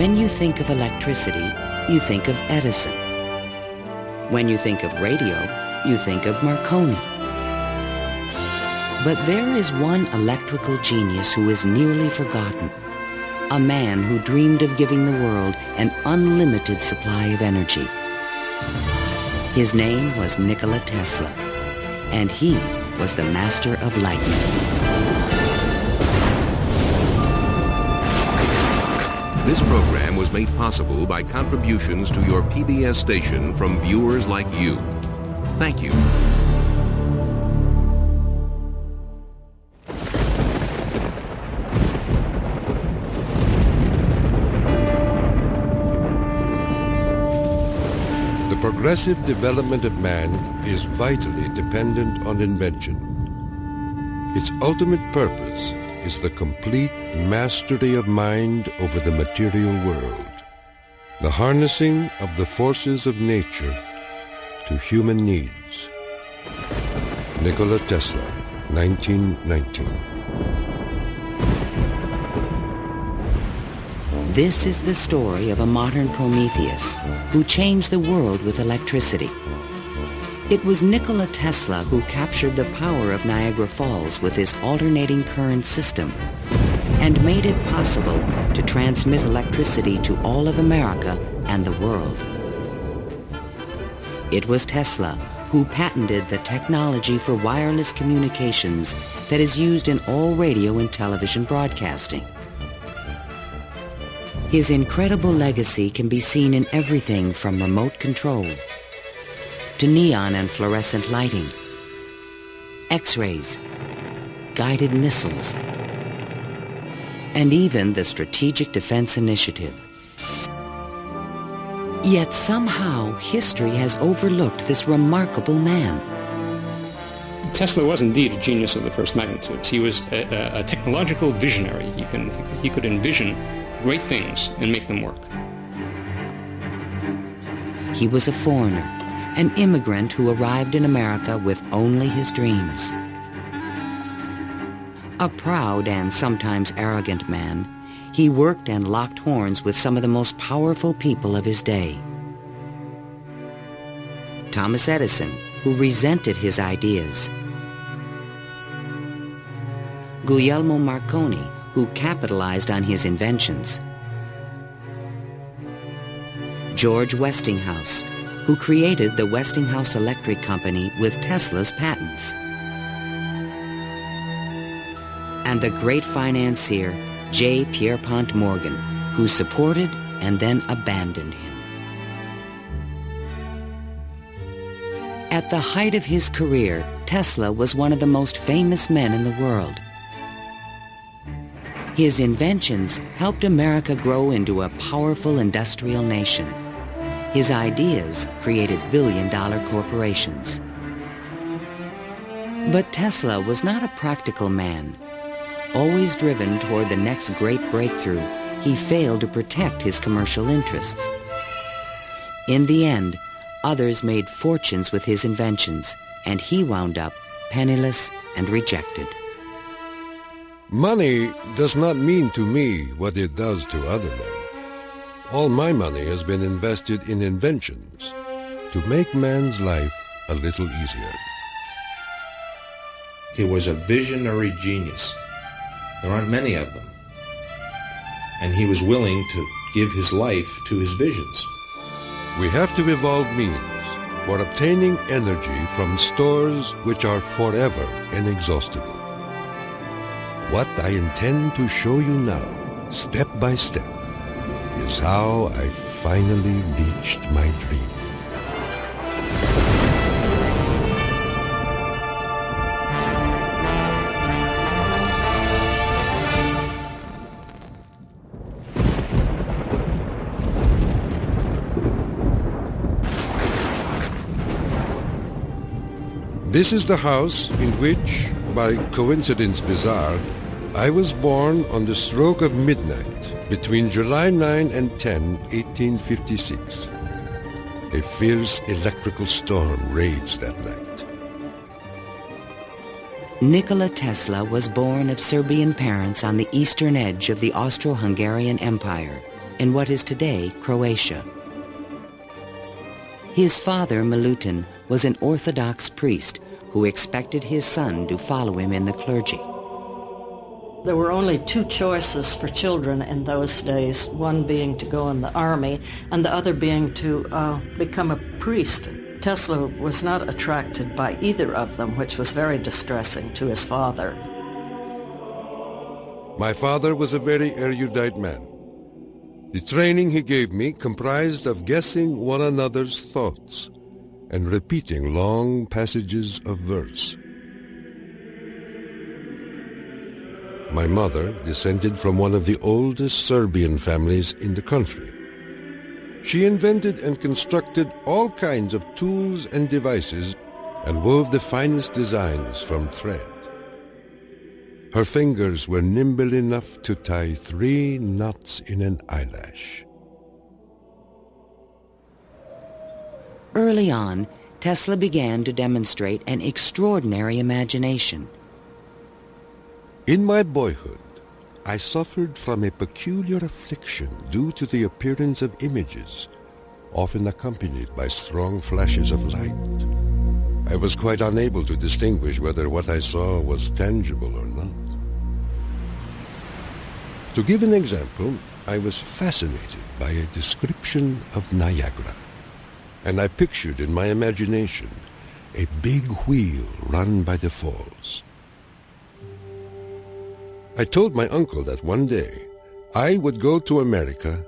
When you think of electricity, you think of Edison. When you think of radio, you think of Marconi. But there is one electrical genius who is nearly forgotten. A man who dreamed of giving the world an unlimited supply of energy. His name was Nikola Tesla, and he was the master of lightning. This program was made possible by contributions to your PBS station from viewers like you. Thank you. The progressive development of man is vitally dependent on invention. Its ultimate purpose is the complete mastery of mind over the material world, the harnessing of the forces of nature to human needs. Nikola Tesla, 1919. This is the story of a modern Prometheus who changed the world with electricity. It was Nikola Tesla who captured the power of Niagara Falls with his alternating current system and made it possible to transmit electricity to all of America and the world. It was Tesla who patented the technology for wireless communications that is used in all radio and television broadcasting. His incredible legacy can be seen in everything from remote control to neon and fluorescent lighting, X-rays, guided missiles, and even the Strategic Defense Initiative. Yet somehow history has overlooked this remarkable man. Tesla was indeed a genius of the first magnitude. He was a technological visionary. He could envision great things and make them work. He was a foreigner, an immigrant who arrived in America with only his dreams. A proud and sometimes arrogant man, he worked and locked horns with some of the most powerful people of his day. Thomas Edison, who resented his ideas. Guglielmo Marconi, who capitalized on his inventions. George Westinghouse, who created the Westinghouse Electric Company with Tesla's patents. And the great financier, J. Pierpont Morgan, who supported and then abandoned him. At the height of his career, Tesla was one of the most famous men in the world. His inventions helped America grow into a powerful industrial nation. His ideas created billion-dollar corporations. But Tesla was not a practical man. Always driven toward the next great breakthrough, he failed to protect his commercial interests. In the end, others made fortunes with his inventions, and he wound up penniless and rejected. Money does not mean to me what it does to other men. All my money has been invested in inventions to make man's life a little easier. He was a visionary genius. There aren't many of them. And he was willing to give his life to his visions. We have to evolve means for obtaining energy from stores which are forever inexhaustible. What I intend to show you now, step by step, is how I finally reached my dream. This is the house in which, by coincidence bizarre, I was born on the stroke of midnight between July 9 and 10, 1856. A fierce electrical storm raged that night. Nikola Tesla was born of Serbian parents on the eastern edge of the Austro-Hungarian Empire, in what is today Croatia. His father, Milutin, was an Orthodox priest who expected his son to follow him in the clergy. There were only two choices for children in those days, one being to go in the army and the other being to become a priest. Tesla was not attracted by either of them, which was very distressing to his father. My father was a very erudite man. The training he gave me comprised of guessing one another's thoughts and repeating long passages of verse. My mother descended from one of the oldest Serbian families in the country. She invented and constructed all kinds of tools and devices and wove the finest designs from thread. Her fingers were nimble enough to tie 3 knots in an eyelash. Early on, Tesla began to demonstrate an extraordinary imagination. In my boyhood, I suffered from a peculiar affliction due to the appearance of images, often accompanied by strong flashes of light. I was quite unable to distinguish whether what I saw was tangible or not. To give an example, I was fascinated by a description of Niagara, and I pictured in my imagination a big wheel run by the falls. I told my uncle that one day I would go to America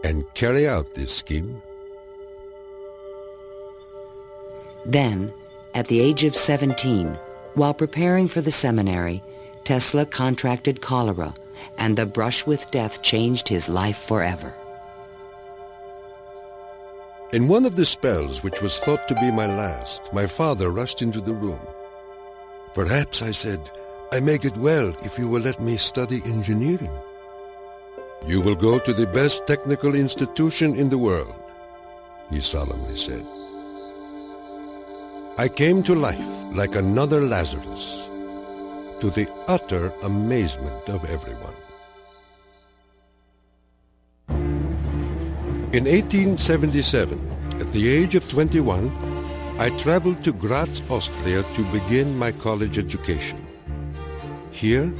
and carry out this scheme. Then, at the age of 17, while preparing for the seminary, Tesla contracted cholera, and the brush with death changed his life forever. In one of the spells, which was thought to be my last, my father rushed into the room. "Perhaps," I said, "I may get well if you will let me study engineering." "You will go to the best technical institution in the world," he solemnly said. I came to life like another Lazarus, to the utter amazement of everyone. In 1877, at the age of 21, I traveled to Graz, Austria to begin my college education. Here,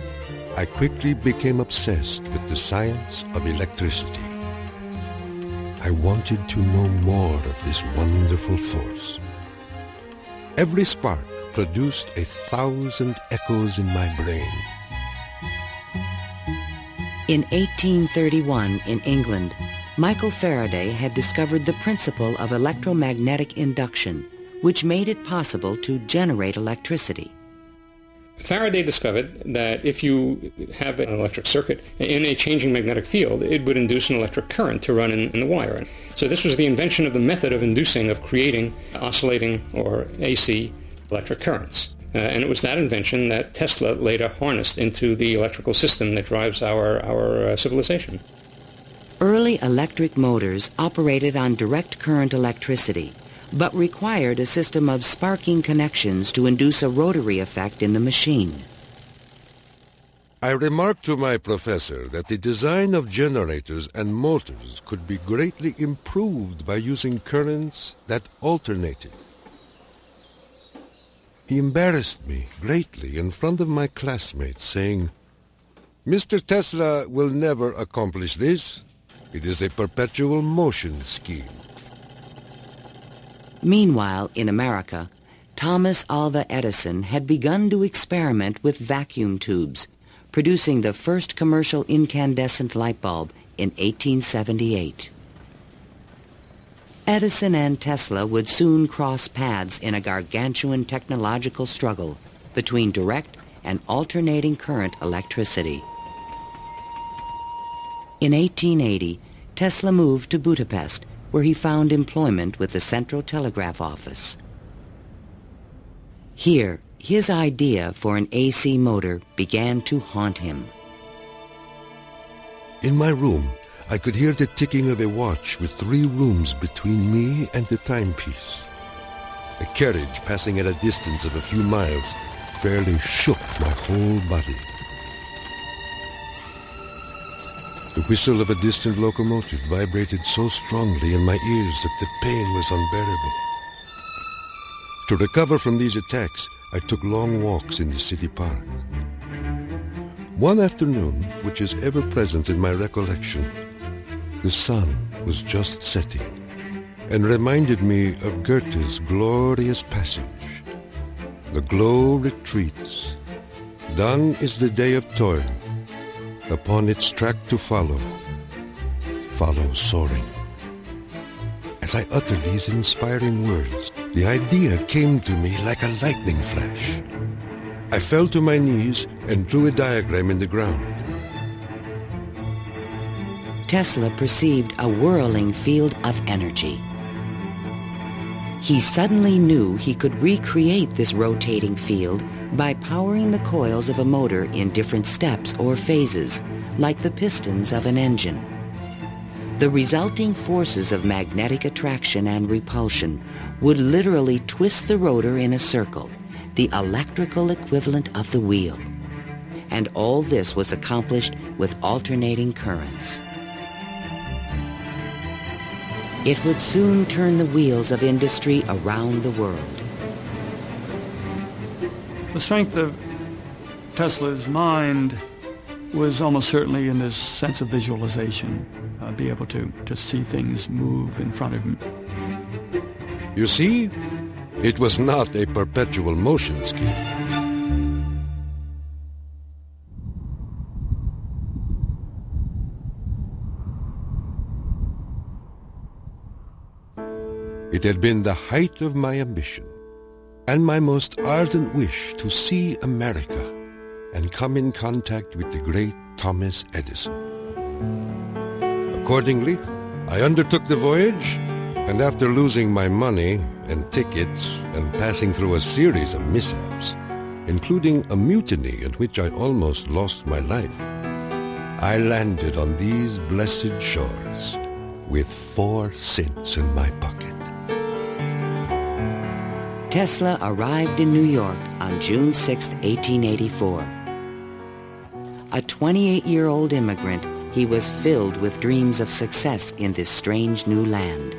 I quickly became obsessed with the science of electricity. I wanted to know more of this wonderful force. Every spark produced 1,000 echoes in my brain. In 1831, in England, Michael Faraday had discovered the principle of electromagnetic induction, which made it possible to generate electricity. Faraday discovered that if you have an electric circuit in a changing magnetic field, it would induce an electric current to run in the wire. So this was the invention of the method of creating oscillating or AC electric currents. And it was that invention that Tesla later harnessed into the electrical system that drives our civilization. Early electric motors operated on direct current electricity, but required a system of sparking connections to induce a rotary effect in the machine. I remarked to my professor that the design of generators and motors could be greatly improved by using currents that alternated. He embarrassed me greatly in front of my classmates, saying, "Mr. Tesla will never accomplish this. It is a perpetual motion scheme." Meanwhile, in America, Thomas Alva Edison had begun to experiment with vacuum tubes, producing the first commercial incandescent light bulb in 1878. Edison and Tesla would soon cross paths in a gargantuan technological struggle between direct and alternating current electricity. In 1880, Tesla moved to Budapest, where he found employment with the Central Telegraph Office. Here, his idea for an AC motor began to haunt him. In my room, I could hear the ticking of a watch with 3 rooms between me and the timepiece. A carriage passing at a distance of a few miles fairly shook my whole body. The whistle of a distant locomotive vibrated so strongly in my ears that the pain was unbearable. To recover from these attacks, I took long walks in the city park. One afternoon, which is ever present in my recollection, the sun was just setting and reminded me of Goethe's glorious passage. The glow retreats. Done is the day of toil. Upon its track to follow soaring. As I uttered these inspiring words, the idea came to me like a lightning flash. I fell to my knees and drew a diagram in the ground. Tesla perceived a whirling field of energy. He suddenly knew he could recreate this rotating field by powering the coils of a motor in different steps or phases, like the pistons of an engine. The resulting forces of magnetic attraction and repulsion would literally twist the rotor in a circle, the electrical equivalent of the wheel. And all this was accomplished with alternating currents. It would soon turn the wheels of industry around the world. The strength of Tesla's mind was almost certainly in this sense of visualization, be able to see things move in front of him. You see, it was not a perpetual motion scheme. It had been the height of my ambition and my most ardent wish to see America and come in contact with the great Thomas Edison. Accordingly, I undertook the voyage, and after losing my money and tickets and passing through a series of mishaps, including a mutiny in which I almost lost my life, I landed on these blessed shores with 4 cents in my pocket. Tesla arrived in New York on June 6, 1884. A 28-year-old immigrant, he was filled with dreams of success in this strange new land.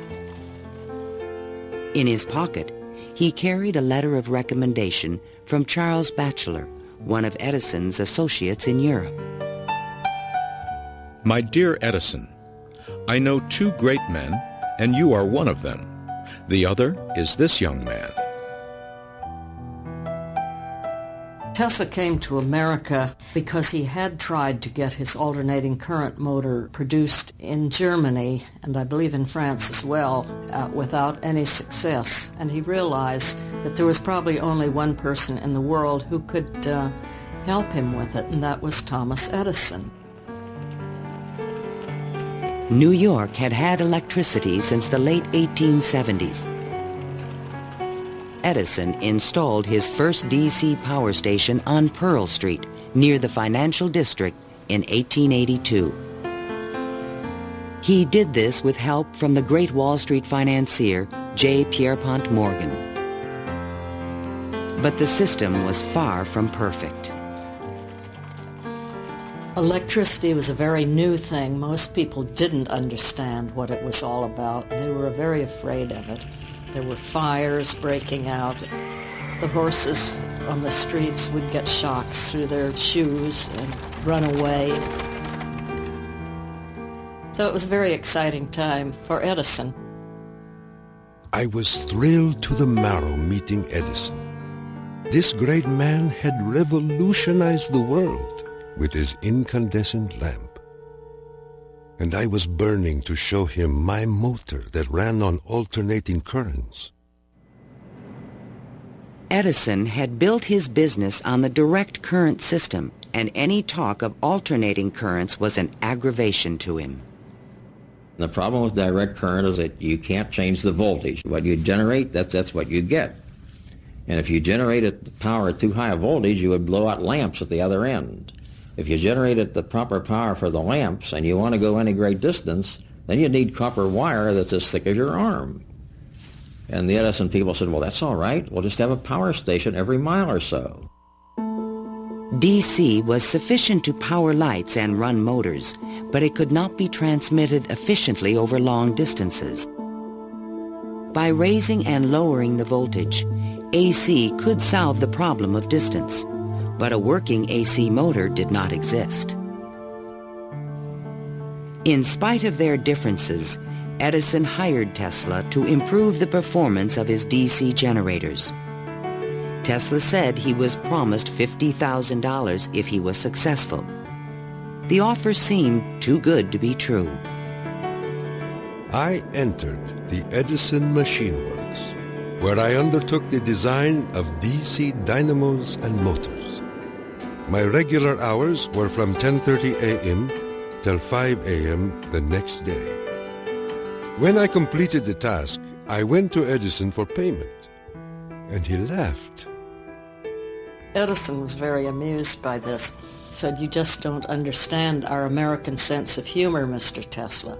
In his pocket, he carried a letter of recommendation from Charles Batchelor, one of Edison's associates in Europe. My dear Edison, I know 2 great men, and you are one of them. The other is this young man. Tesla came to America because he had tried to get his alternating current motor produced in Germany, and I believe in France as well, without any success. And he realized that there was probably only one person in the world who could help him with it, and that was Thomas Edison. New York had had electricity since the late 1870s. Edison installed his first DC power station on Pearl Street, near the financial district, in 1882. He did this with help from the great Wall Street financier J. Pierpont Morgan. But the system was far from perfect. Electricity was a very new thing. Most people didn't understand what it was all about. They were very afraid of it. There were fires breaking out. The horses on the streets would get shocks through their shoes and run away. So it was a very exciting time for Edison. I was thrilled to the marrow meeting Edison. This great man had revolutionized the world with his incandescent lamp. And I was burning to show him my motor that ran on alternating currents. Edison had built his business on the direct current system, and any talk of alternating currents was an aggravation to him. The problem with direct current is that you can't change the voltage. What you generate, that's what you get. And if you generated the power at too high a voltage, you would blow out lamps at the other end. If you generated the proper power for the lamps and you want to go any great distance, then you need copper wire that's as thick as your arm. And the Edison people said, well, that's all right. We'll just have a power station every mile or so. DC was sufficient to power lights and run motors, but it could not be transmitted efficiently over long distances. By raising and lowering the voltage, AC could solve the problem of distance, but a working AC motor did not exist. In spite of their differences, Edison hired Tesla to improve the performance of his DC generators. Tesla said he was promised $50,000 if he was successful. The offer seemed too good to be true. I entered the Edison Machine Works, where I undertook the design of DC dynamos and motors. My regular hours were from 10:30 a.m. till 5 a.m. the next day. When I completed the task, I went to Edison for payment, and he laughed. Edison was very amused by this. Said, "You just don't understand our American sense of humor, Mr. Tesla."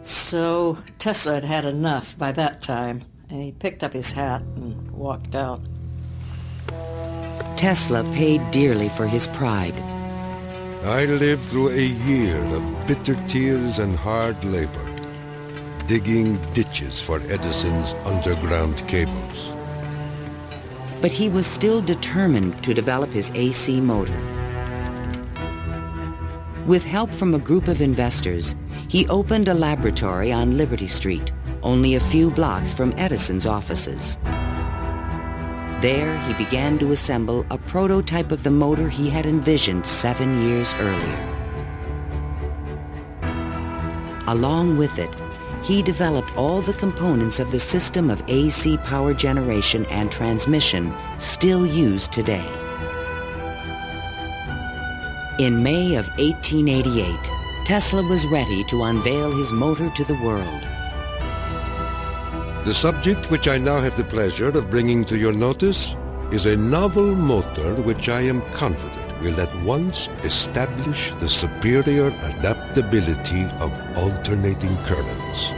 So Tesla had had enough by that time, and he picked up his hat and walked out. Tesla paid dearly for his pride. I lived through a year of bitter tears and hard labor, digging ditches for Edison's underground cables. But he was still determined to develop his AC motor. With help from a group of investors, he opened a laboratory on Liberty Street, only a few blocks from Edison's offices. There, he began to assemble a prototype of the motor he had envisioned 7 years earlier. Along with it, he developed all the components of the system of AC power generation and transmission still used today. In May of 1888, Tesla was ready to unveil his motor to the world. The subject which I now have the pleasure of bringing to your notice is a novel motor which I am confident will at once establish the superior adaptability of alternating currents.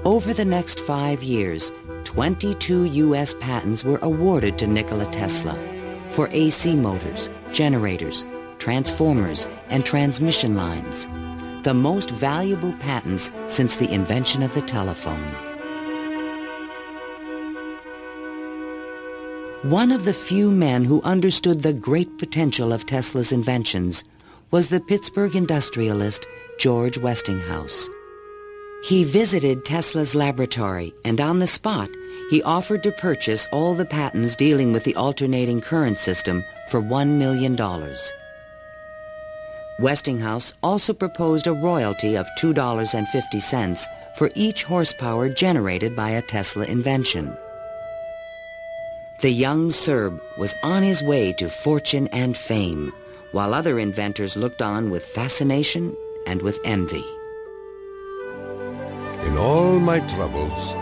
Over the next 5 years, 22 U.S. patents were awarded to Nikola Tesla for AC motors, generators, transformers, and transmission lines, the most valuable patents since the invention of the telephone. One of the few men who understood the great potential of Tesla's inventions was the Pittsburgh industrialist George Westinghouse. He visited Tesla's laboratory, and on the spot, he offered to purchase all the patents dealing with the alternating current system for $1 million. Westinghouse also proposed a royalty of $2.50 for each horsepower generated by a Tesla invention. The young Serb was on his way to fortune and fame, while other inventors looked on with fascination and with envy. In all my troubles,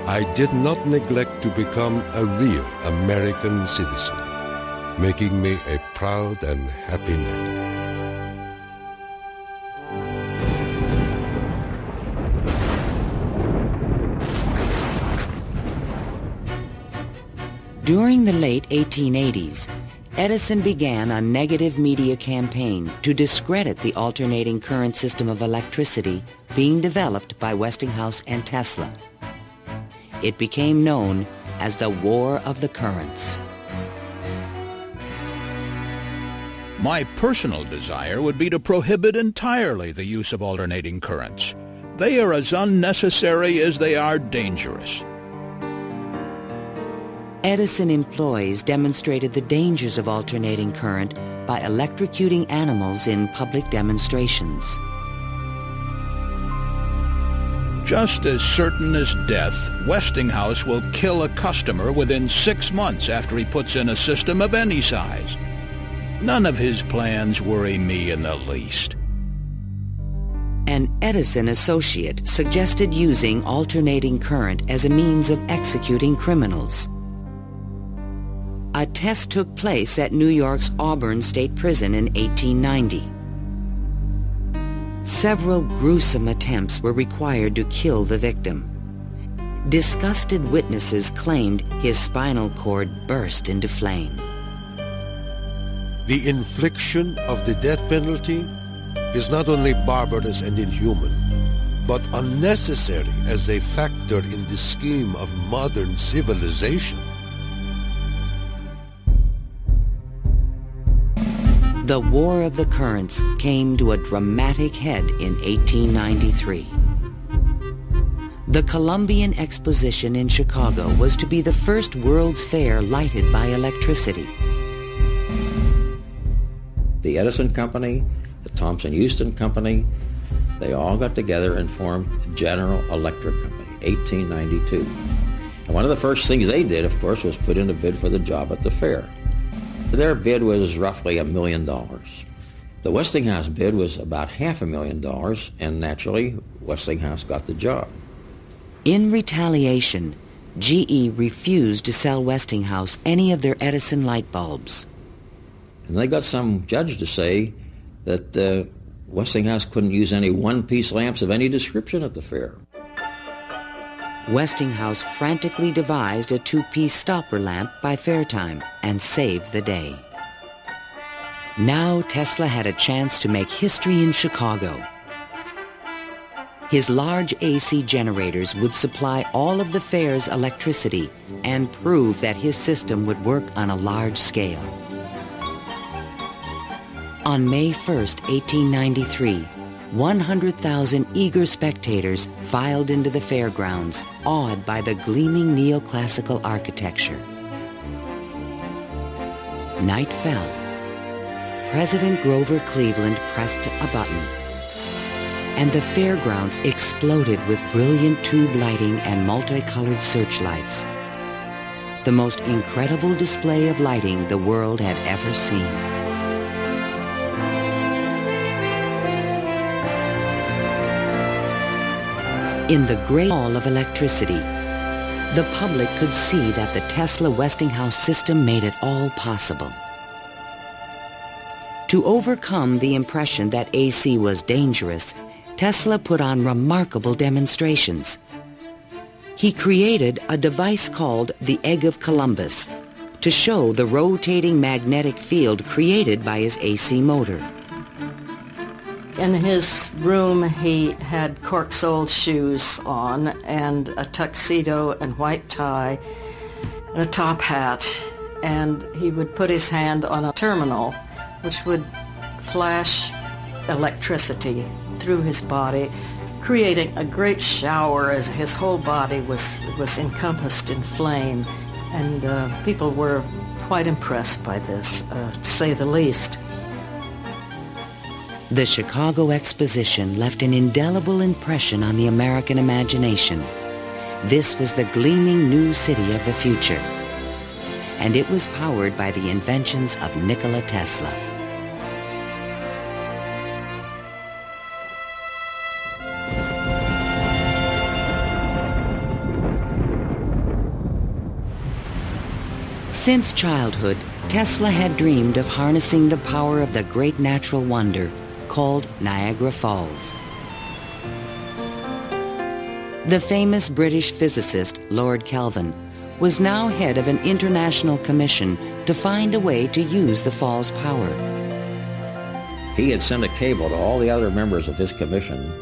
I did not neglect to become a real American citizen, making me a proud and happy man. During the late 1880s, Edison began a negative media campaign to discredit the alternating current system of electricity being developed by Westinghouse and Tesla. It became known as the War of the Currents. My personal desire would be to prohibit entirely the use of alternating currents. They are as unnecessary as they are dangerous. Edison employees demonstrated the dangers of alternating current by electrocuting animals in public demonstrations. Just as certain as death, Westinghouse will kill a customer within 6 months after he puts in a system of any size. None of his plans worry me in the least. An Edison associate suggested using alternating current as a means of executing criminals. A test took place at New York's Auburn State Prison in 1890. Several gruesome attempts were required to kill the victim. disgusted witnesses claimed his spinal cord burst into flame. The infliction of the death penalty is not only barbarous and inhuman, but unnecessary as a factor in the scheme of modern civilization. The War of the Currents came to a dramatic head in 1893. The Columbian Exposition in Chicago was to be the first World's Fair lighted by electricity. The Edison Company, the Thomson-Houston Company, they all got together and formed General Electric Company, 1892. And one of the first things they did, of course, was put in a bid for the job at the fair. Their bid was roughly $1 million. The Westinghouse bid was about $500,000, and naturally, Westinghouse got the job. In retaliation, GE refused to sell Westinghouse any of their Edison light bulbs. And they got some judge to say that Westinghouse couldn't use any one-piece lamps of any description at the fair. Westinghouse frantically devised a two-piece stopper lamp by fair time and saved the day. Now Tesla had a chance to make history in Chicago. His large AC generators would supply all of the fair's electricity and prove that his system would work on a large scale. On May 1st, 1893, 100,000 eager spectators filed into the fairgrounds, awed by the gleaming neoclassical architecture. Night fell. President Grover Cleveland pressed a button, and the fairgrounds exploded with brilliant tube lighting and multicolored searchlights. The most incredible display of lighting the world had ever seen. In the great hall of electricity, the public could see that the Tesla Westinghouse system made it all possible. To overcome the impression that AC was dangerous, Tesla put on remarkable demonstrations. He created a device called the Egg of Columbus to show the rotating magnetic field created by his AC motor. In his room, he had cork-soled shoes on and a tuxedo and white tie and a top hat. And he would put his hand on a terminal which would flash electricity through his body, creating a great shower as his whole body was encompassed in flame. And people were quite impressed by this, to say the least. The Chicago Exposition left an indelible impression on the American imagination. This was the gleaming new city of the future, and it was powered by the inventions of Nikola Tesla. Since childhood, Tesla had dreamed of harnessing the power of the great natural wonder called Niagara Falls. The famous British physicist Lord Kelvin was now head of an international commission to find a way to use the fall's power. He had sent a cable to all the other members of his commission,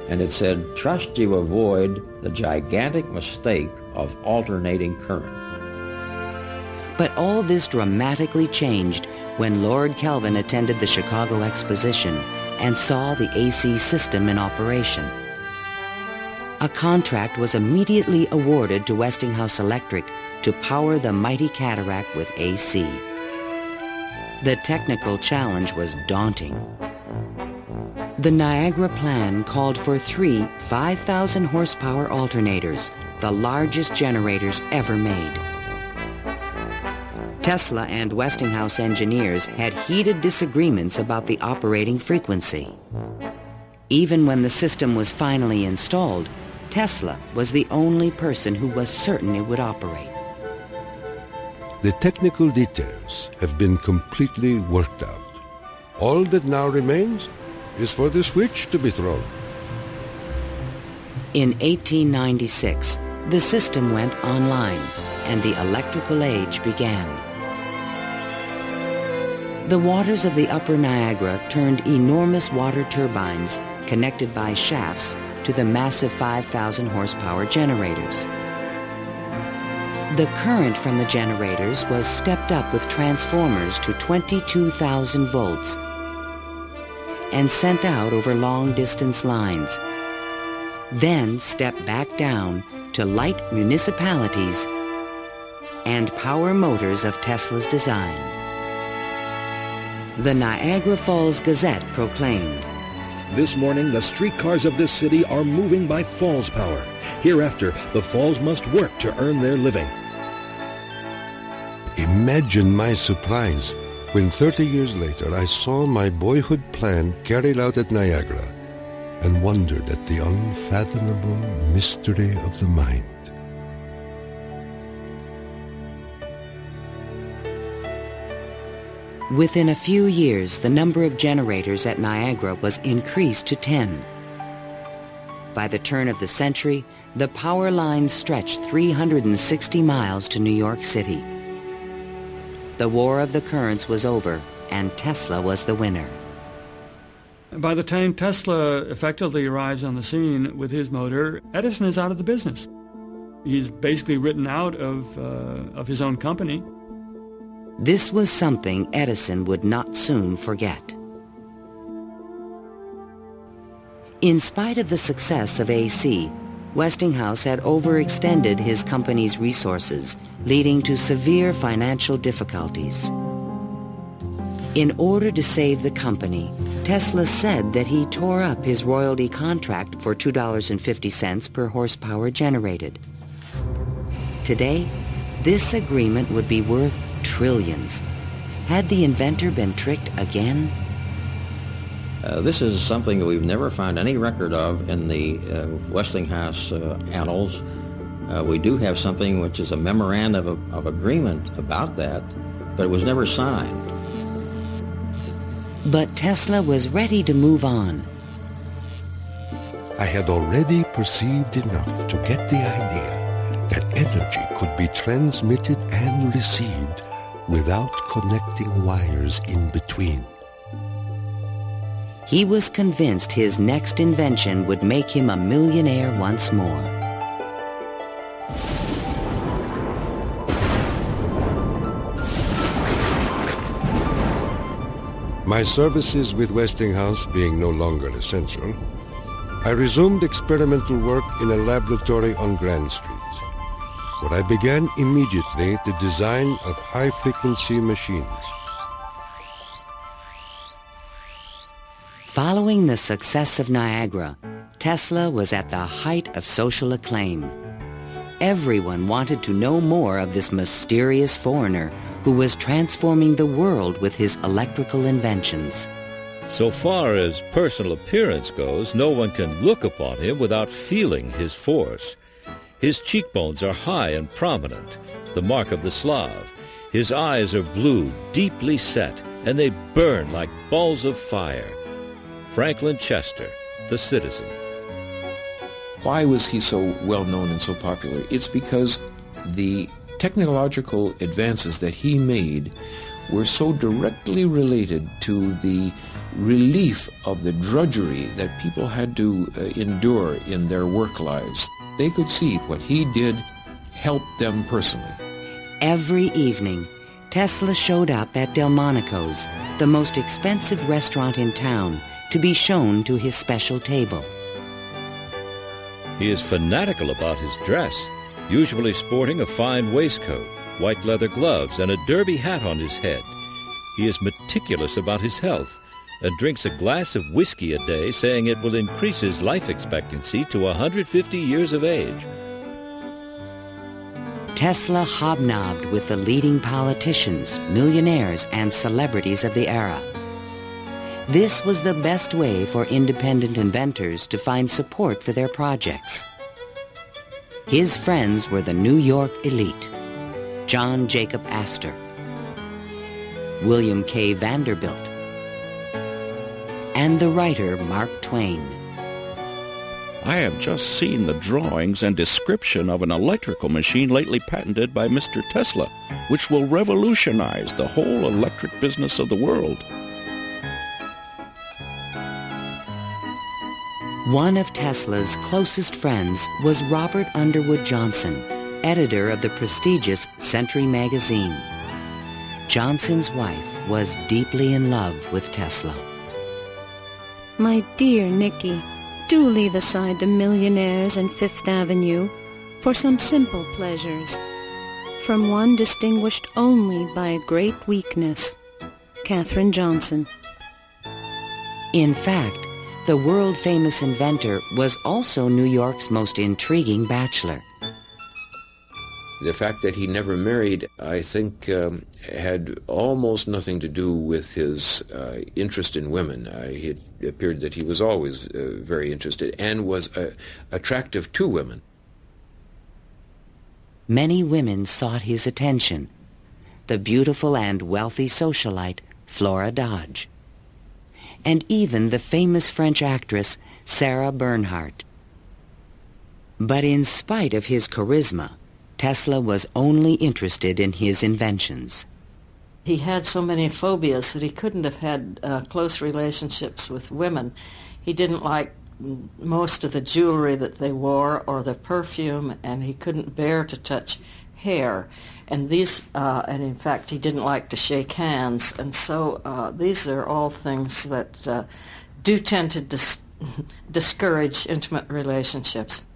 and it said, "Trust you avoid the gigantic mistake of alternating current." But all this dramatically changed when Lord Kelvin attended the Chicago Exposition and saw the AC system in operation. A contract was immediately awarded to Westinghouse Electric to power the mighty cataract with AC. The technical challenge was daunting. The Niagara plan called for 3 5,000 horsepower alternators, the largest generators ever made. Tesla and Westinghouse engineers had heated disagreements about the operating frequency. Even when the system was finally installed, Tesla was the only person who was certain it would operate. The technical details have been completely worked out. All that now remains is for the switch to be thrown. In 1896, The system went online, and the electrical age began. The waters of the upper Niagara turned enormous water turbines connected by shafts to the massive 5,000 horsepower generators. The current from the generators was stepped up with transformers to 22,000 volts and sent out over long-distance lines, then stepped back down to light municipalities and power motors of Tesla's design. The Niagara Falls Gazette proclaimed, "This morning, the streetcars of this city are moving by Falls power. Hereafter, the Falls must work to earn their living." Imagine my surprise when 30 years later I saw my boyhood plan carried out at Niagara and wondered at the unfathomable mystery of the mind. Within a few years, the number of generators at Niagara was increased to 10. By the turn of the century, the power lines stretched 360 miles to New York City. The War of the Currents was over, and Tesla was the winner. By the time Tesla effectively arrives on the scene with his motor, Edison is out of the business. He's basically written out of his own company. This was something Edison would not soon forget. In spite of the success of AC, Westinghouse had overextended his company's resources, leading to severe financial difficulties. In order to save the company, Tesla said that he tore up his royalty contract for $2.50 per horsepower generated. Today, this agreement would be worth trillions. Had the inventor been tricked again? This is something that we've never found any record of in the Westinghouse annals. We do have something which is a memorandum of agreement about that, but it was never signed. But Tesla was ready to move on. I had already perceived enough to get the idea that energy could be transmitted and received without connecting wires in between. He was convinced his next invention would make him a millionaire once more. My services with Westinghouse being no longer essential, I resumed experimental work in a laboratory on Grand Street, where I began immediately the design of high-frequency machines. Following the success of Niagara, Tesla was at the height of social acclaim. Everyone wanted to know more of this mysterious foreigner who was transforming the world with his electrical inventions. So far as personal appearance goes, no one can look upon him without feeling his force. His cheekbones are high and prominent, the mark of the Slav. His eyes are blue, deeply set, and they burn like balls of fire. Franklin Chester, the Citizen. Why was he so well known and so popular? It's because the technological advances that he made were so directly related to the relief of the drudgery that people had to endure in their work lives. They could see what he did helped them personally. Every evening, Tesla showed up at Delmonico's, the most expensive restaurant in town, to be shown to his special table. He is fanatical about his dress, usually sporting a fine waistcoat, white leather gloves, and a derby hat on his head. He is meticulous about his health and drinks a glass of whiskey a day, saying it will increase his life expectancy to 150 years of age. Tesla hobnobbed with the leading politicians, millionaires, and celebrities of the era. This was the best way for independent inventors to find support for their projects. His friends were the New York elite, John Jacob Astor, William K. Vanderbilt, and the writer Mark Twain. I have just seen the drawings and description of an electrical machine lately patented by Mr. Tesla, which will revolutionize the whole electric business of the world. One of Tesla's closest friends was Robert Underwood Johnson, editor of the prestigious Century magazine. Johnson's wife was deeply in love with Tesla. My dear Nicky, do leave aside the millionaires and Fifth Avenue for some simple pleasures. From one distinguished only by a great weakness, Katherine Johnson. In fact, the world-famous inventor was also New York's most intriguing bachelor. The fact that he never married, I think, had almost nothing to do with his interest in women. It appeared that he was always very interested and was attractive to women. Many women sought his attention. The beautiful and wealthy socialite Flora Dodge, and even the famous French actress Sarah Bernhardt. But in spite of his charisma, Tesla was only interested in his inventions. He had so many phobias that he couldn't have had close relationships with women. He didn't like most of the jewelry that they wore or the perfume, and he couldn't bear to touch hair. And and in fact, he didn't like to shake hands. And so these are all things that do tend to discourage intimate relationships.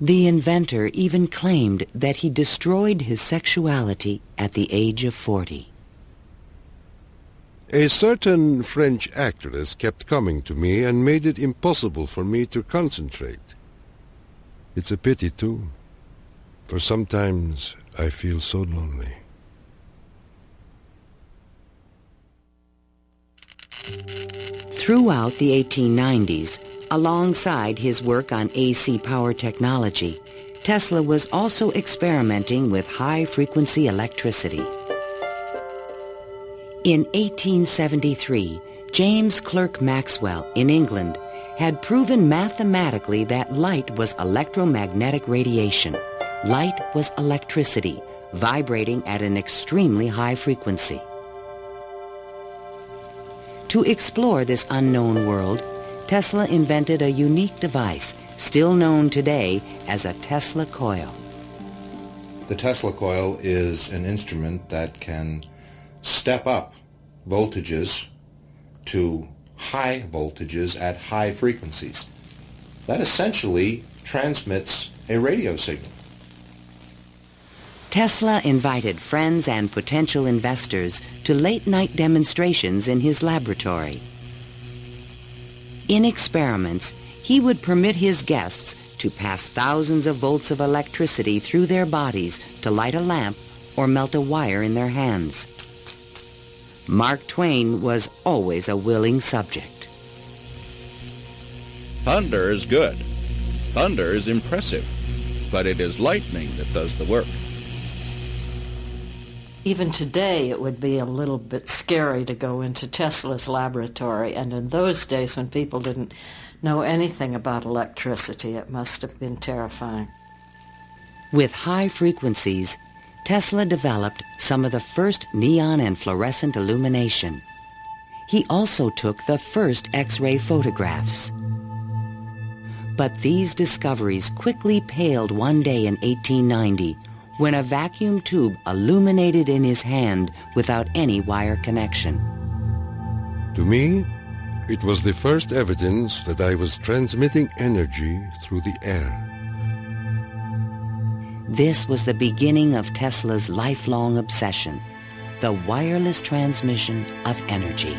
The inventor even claimed that he destroyed his sexuality at the age of 40. A certain French actress kept coming to me and made it impossible for me to concentrate. It's a pity, too, for sometimes I feel so lonely. Throughout the 1890s, alongside his work on AC power technology, Tesla was also experimenting with high-frequency electricity. In 1873, James Clerk Maxwell in England had proven mathematically that light was electromagnetic radiation. Light was electricity, vibrating at an extremely high frequency. To explore this unknown world, Tesla invented a unique device, still known today as a Tesla coil. The Tesla coil is an instrument that can step up voltages to high voltages at high frequencies. That essentially transmits a radio signal. Tesla invited friends and potential investors to late-night demonstrations in his laboratory. In experiments, he would permit his guests to pass thousands of volts of electricity through their bodies to light a lamp or melt a wire in their hands. Mark Twain was always a willing subject. Thunder is good. Thunder is impressive. But it is lightning that does the work. Even today, it would be a little bit scary to go into Tesla's laboratory, and in those days when people didn't know anything about electricity, it must have been terrifying. With high frequencies, Tesla developed some of the first neon and fluorescent illumination. He also took the first X-ray photographs. But these discoveries quickly paled one day in 1890 when a vacuum tube illuminated in his hand without any wire connection. To me, it was the first evidence that I was transmitting energy through the air. This was the beginning of Tesla's lifelong obsession, the wireless transmission of energy.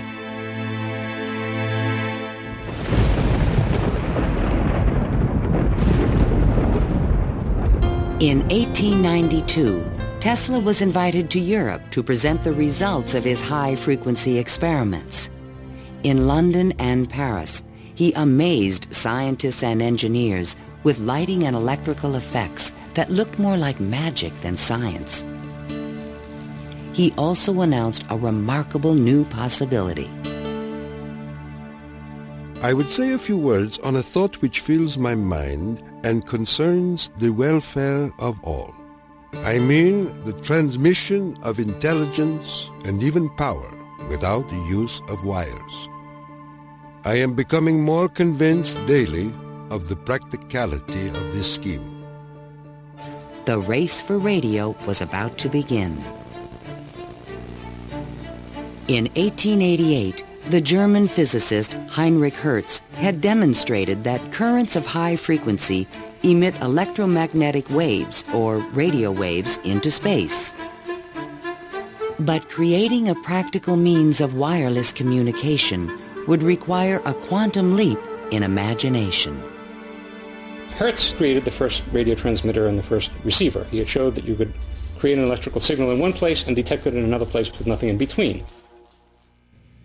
In 1892, Tesla was invited to Europe to present the results of his high-frequency experiments. In London and Paris, he amazed scientists and engineers with lighting and electrical effects that looked more like magic than science. He also announced a remarkable new possibility. I would say a few words on a thought which fills my mind and concerns the welfare of all. I mean the transmission of intelligence and even power without the use of wires. I am becoming more convinced daily of the practicality of this scheme. The race for radio was about to begin. In 1888, the German physicist Heinrich Hertz had demonstrated that currents of high frequency emit electromagnetic waves, or radio waves, into space. But creating a practical means of wireless communication would require a quantum leap in imagination. Hertz created the first radio transmitter and the first receiver. He had showed that you could create an electrical signal in one place and detect it in another place with nothing in between.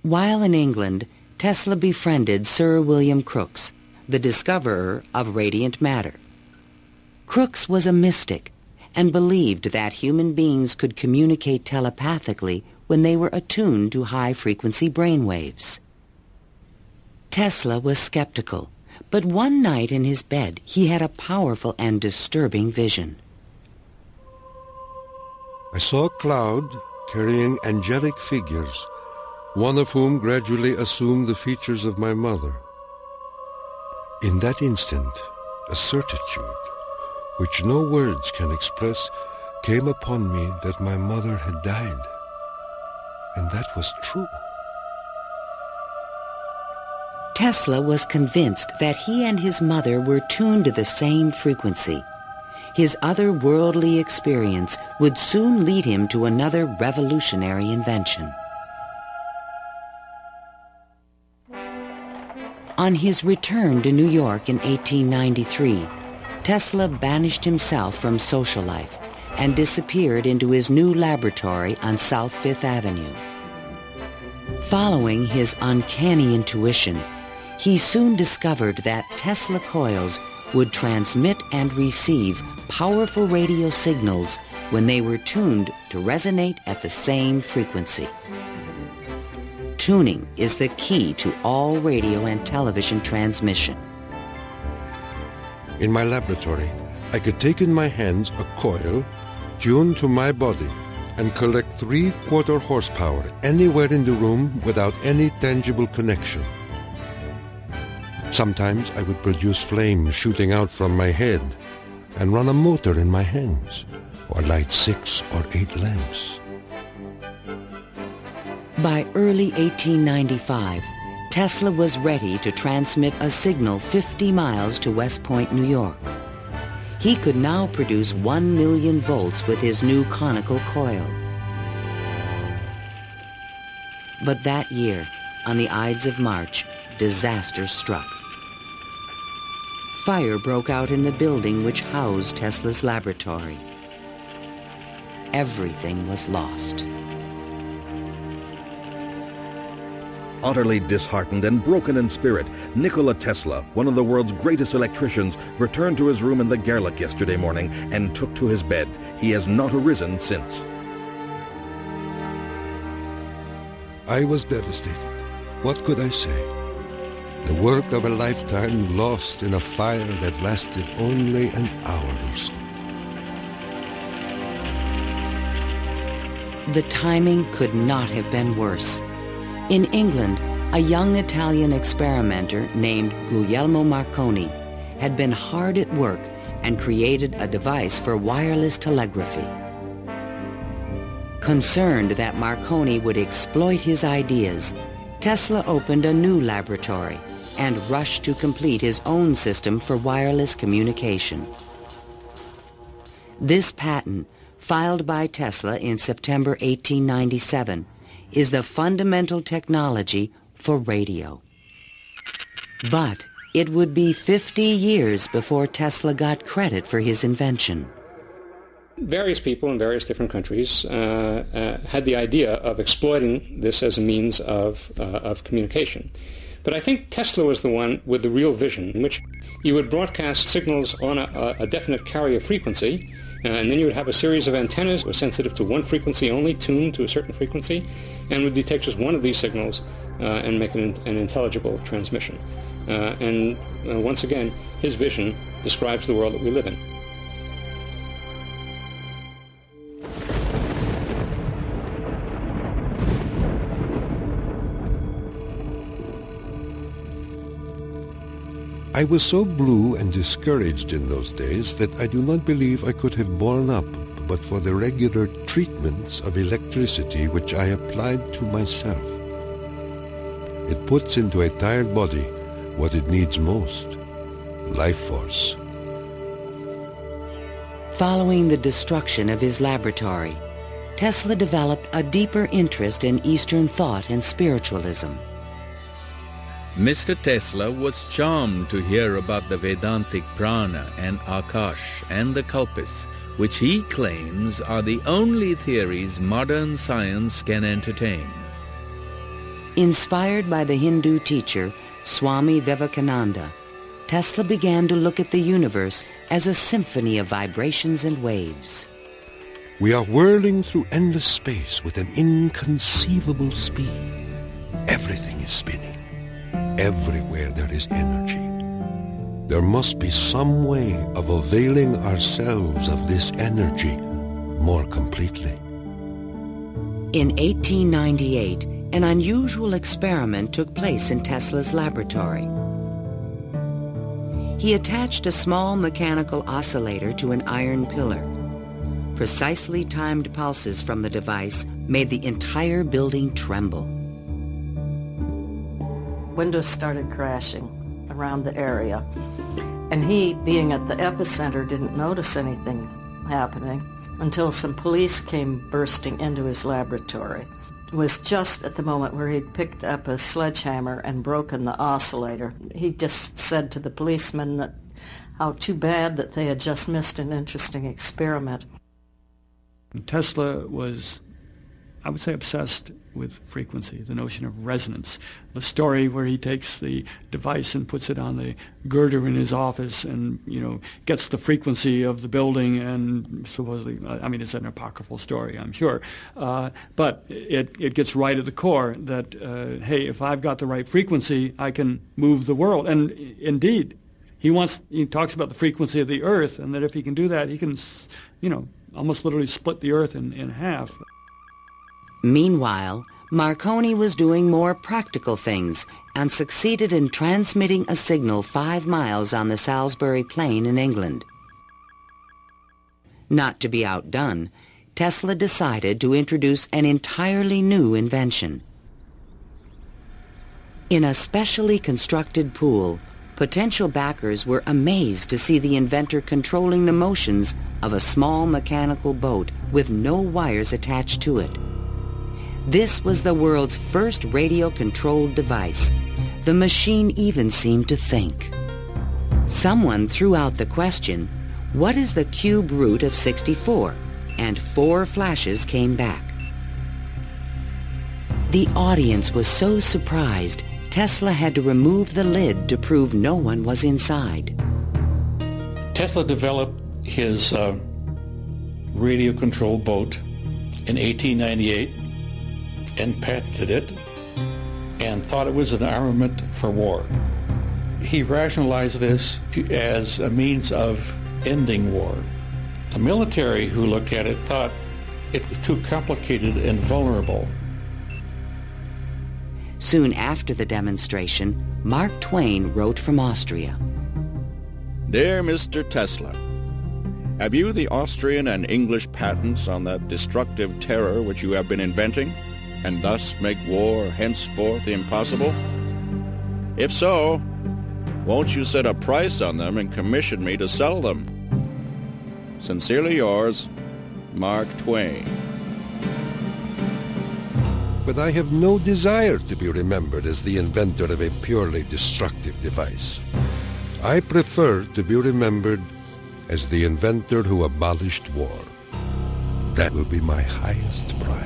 While in England, Tesla befriended Sir William Crookes, the discoverer of radiant matter. Crookes was a mystic and believed that human beings could communicate telepathically when they were attuned to high-frequency brainwaves. Tesla was skeptical, but one night in his bed he had a powerful and disturbing vision. I saw a cloud carrying angelic figures, one of whom gradually assumed the features of my mother. In that instant, a certitude, which no words can express, came upon me that my mother had died. And that was true. Tesla was convinced that he and his mother were tuned to the same frequency. His otherworldly experience would soon lead him to another revolutionary invention. On his return to New York in 1893, Tesla banished himself from social life and disappeared into his new laboratory on South Fifth Avenue. Following his uncanny intuition, he soon discovered that Tesla coils would transmit and receive powerful radio signals when they were tuned to resonate at the same frequency. Tuning is the key to all radio and television transmission. In my laboratory, I could take in my hands a coil tuned to my body and collect 3/4 horsepower anywhere in the room without any tangible connection. Sometimes I would produce flames shooting out from my head and run a motor in my hands, or light 6 or 8 lamps. By early 1895, Tesla was ready to transmit a signal 50 miles to West Point, New York. He could now produce 1 million volts with his new conical coil. But that year, on the Ides of March, disaster struck. Fire broke out in the building which housed Tesla's laboratory. Everything was lost. Utterly disheartened and broken in spirit, Nikola Tesla, one of the world's greatest electricians, returned to his room in the Gerlach yesterday morning and took to his bed. He has not arisen since. I was devastated. What could I say? The work of a lifetime lost in a fire that lasted only an hour or so. The timing could not have been worse. In England, a young Italian experimenter named Guglielmo Marconi had been hard at work and created a device for wireless telegraphy. Concerned that Marconi would exploit his ideas, Tesla opened a new laboratory and rushed to complete his own system for wireless communication. This patent, filed by Tesla in September 1897, is the fundamental technology for radio. But it would be 50 years before Tesla got credit for his invention. Various people in various different countries had the idea of exploiting this as a means of communication. But I think Tesla was the one with the real vision, in which you would broadcast signals on a definite carrier frequency, and then you would have a series of antennas that were sensitive to one frequency only, tuned to a certain frequency, and would detect just one of these signals and make an intelligible transmission. And once again, his vision describes the world that we live in. I was so blue and discouraged in those days that I do not believe I could have borne up but for the regular treatments of electricity which I applied to myself. It puts into a tired body what it needs most, life force. Following the destruction of his laboratory, Tesla developed a deeper interest in Eastern thought and spiritualism. Mr. Tesla was charmed to hear about the Vedantic prana and Akash and the Kalpis, which he claims are the only theories modern science can entertain. Inspired by the Hindu teacher Swami Vivekananda, Tesla began to look at the universe as a symphony of vibrations and waves. We are whirling through endless space with an inconceivable speed. Everything is spinning. Everywhere there is energy. There must be some way of availing ourselves of this energy more completely. In 1898, an unusual experiment took place in Tesla's laboratory. He attached a small mechanical oscillator to an iron pillar. Precisely timed pulses from the device made the entire building tremble. Windows started crashing around the area, and he, being at the epicenter, didn't notice anything happening until some police came bursting into his laboratory. It was just at the moment where he'd picked up a sledgehammer and broken the oscillator. He just said to the policemen that how too bad that they had just missed an interesting experiment. Tesla was, I would say, obsessed with frequency, the notion of resonance. The story where he takes the device and puts it on the girder in his office and, gets the frequency of the building and supposedly, it's an apocryphal story, I'm sure, but it gets right at the core that, hey, if I've got the right frequency, I can move the world. And indeed, he talks about the frequency of the earth, and that if he can do that, he can, almost literally split the earth in half. Meanwhile, Marconi was doing more practical things and succeeded in transmitting a signal 5 miles on the Salisbury Plain in England. Not to be outdone, Tesla decided to introduce an entirely new invention. In a specially constructed pool, potential backers were amazed to see the inventor controlling the motions of a small mechanical boat with no wires attached to it. This was the world's first radio-controlled device. The machine even seemed to think. Someone threw out the question, what is the cube root of 64? And 4 flashes came back. The audience was so surprised, Tesla had to remove the lid to prove no one was inside. Tesla developed his radio-controlled boat in 1898 and patented it and thought it was an armament for war. He rationalized this as a means of ending war. The military who looked at it thought it was too complicated and vulnerable. Soon after the demonstration, Mark Twain wrote from Austria. Dear Mr. Tesla, have you the Austrian and English patents on that destructive terror which you have been inventing, and thus make war henceforth impossible? If so, won't you set a price on them and commission me to sell them? Sincerely yours, Mark Twain. But I have no desire to be remembered as the inventor of a purely destructive device. I prefer to be remembered as the inventor who abolished war. That will be my highest pride.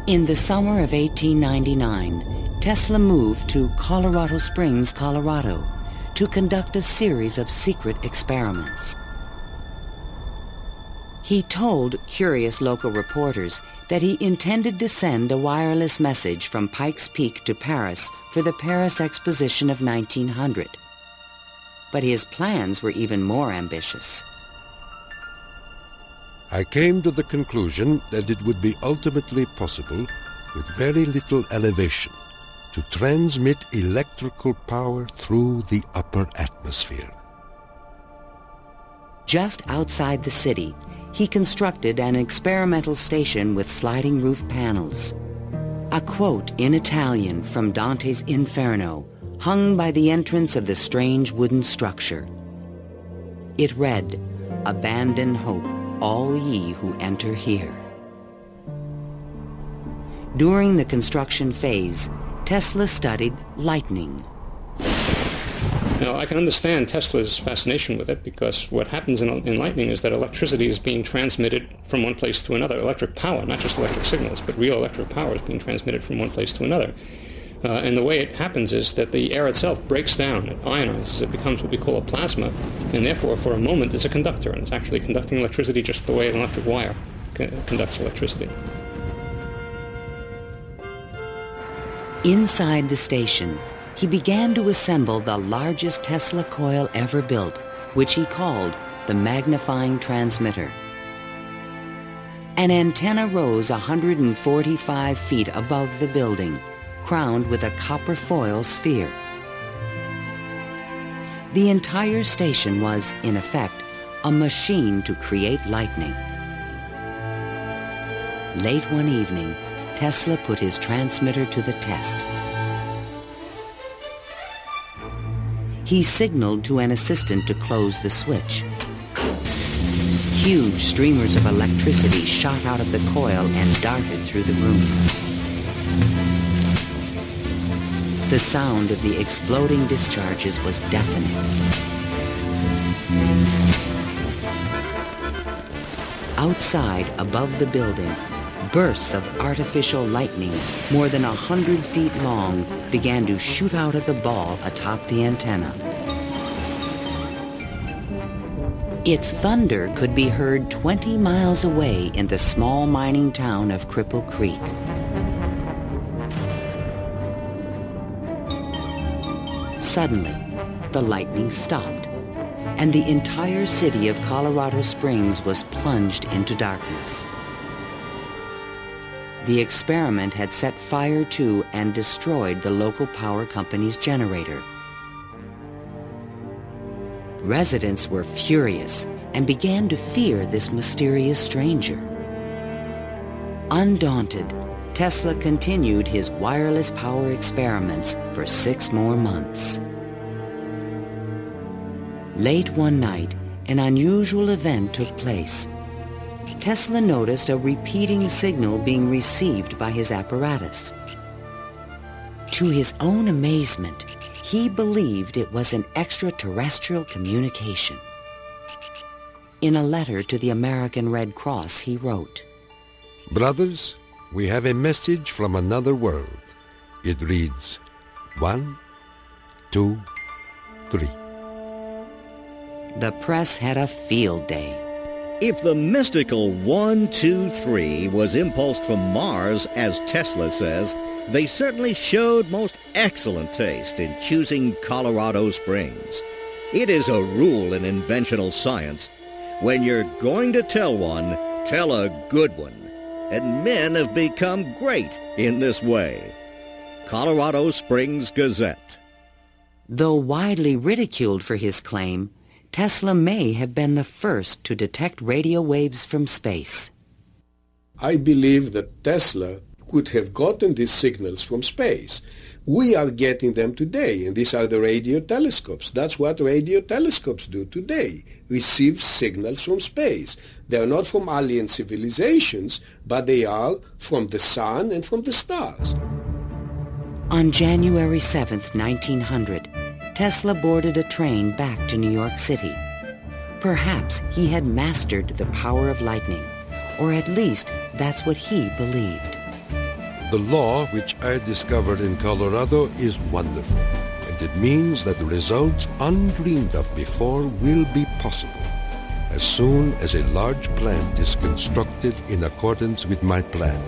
In the summer of 1899, Tesla moved to Colorado Springs, Colorado, to conduct a series of secret experiments. He told curious local reporters that he intended to send a wireless message from Pikes Peak to Paris for the Paris Exposition of 1900. But his plans were even more ambitious. I came to the conclusion that it would be ultimately possible, with very little elevation, to transmit electrical power through the upper atmosphere. Just outside the city, he constructed an experimental station with sliding roof panels. A quote in Italian from Dante's Inferno hung by the entrance of the strange wooden structure. It read, "Abandon hope, all ye who enter here." During the construction phase, Tesla studied lightning. Now, I can understand Tesla's fascination with it, because what happens in lightning is that electricity is being transmitted from one place to another. Electric power, not just electric signals, but real electric power is being transmitted from one place to another. And the way it happens is that the air itself breaks down, it ionizes, it becomes what we call a plasma, and therefore for a moment it's a conductor, and it's actually conducting electricity just the way an electric wire conducts electricity. Inside the station, he began to assemble the largest Tesla coil ever built, which he called the magnifying transmitter. An antenna rose 145 feet above the building, crowned with a copper foil sphere. The entire station was, in effect, a machine to create lightning. Late one evening, Tesla put his transmitter to the test. He signaled to an assistant to close the switch. Huge streamers of electricity shot out of the coil and darted through the room. The sound of the exploding discharges was deafening. Outside, above the building, bursts of artificial lightning, more than 100 feet long, began to shoot out of the ball atop the antenna. Its thunder could be heard 20 miles away in the small mining town of Cripple Creek. Suddenly, the lightning stopped, and the entire city of Colorado Springs was plunged into darkness. The experiment had set fire to and destroyed the local power company's generator. Residents were furious and began to fear this mysterious stranger. Undaunted, Tesla continued his wireless power experiments for 6 more months. Late one night, an unusual event took place. Tesla noticed a repeating signal being received by his apparatus. To his own amazement, he believed it was an extraterrestrial communication. In a letter to the American Red Cross, he wrote, "Brothers, we have a message from another world. It reads, 1, 2, 3. The press had a field day. If the mystical 1, 2, 3 was impulsed from Mars, as Tesla says, they certainly showed most excellent taste in choosing Colorado Springs. It is a rule in inventional science. When you're going to tell one, tell a good one. And men have become great in this way. Colorado Springs Gazette. Though widely ridiculed for his claim, Tesla may have been the first to detect radio waves from space. I believe that Tesla could have gotten these signals from space. We are getting them today, and these are the radio telescopes. That's what radio telescopes do today, receive signals from space. They are not from alien civilizations, but they are from the sun and from the stars. On January 7th, 1900, Tesla boarded a train back to New York City. Perhaps he had mastered the power of lightning, or at least that's what he believed. The law which I discovered in Colorado is wonderful, and it means that the results undreamed of before will be possible as soon as a large plant is constructed in accordance with my plan.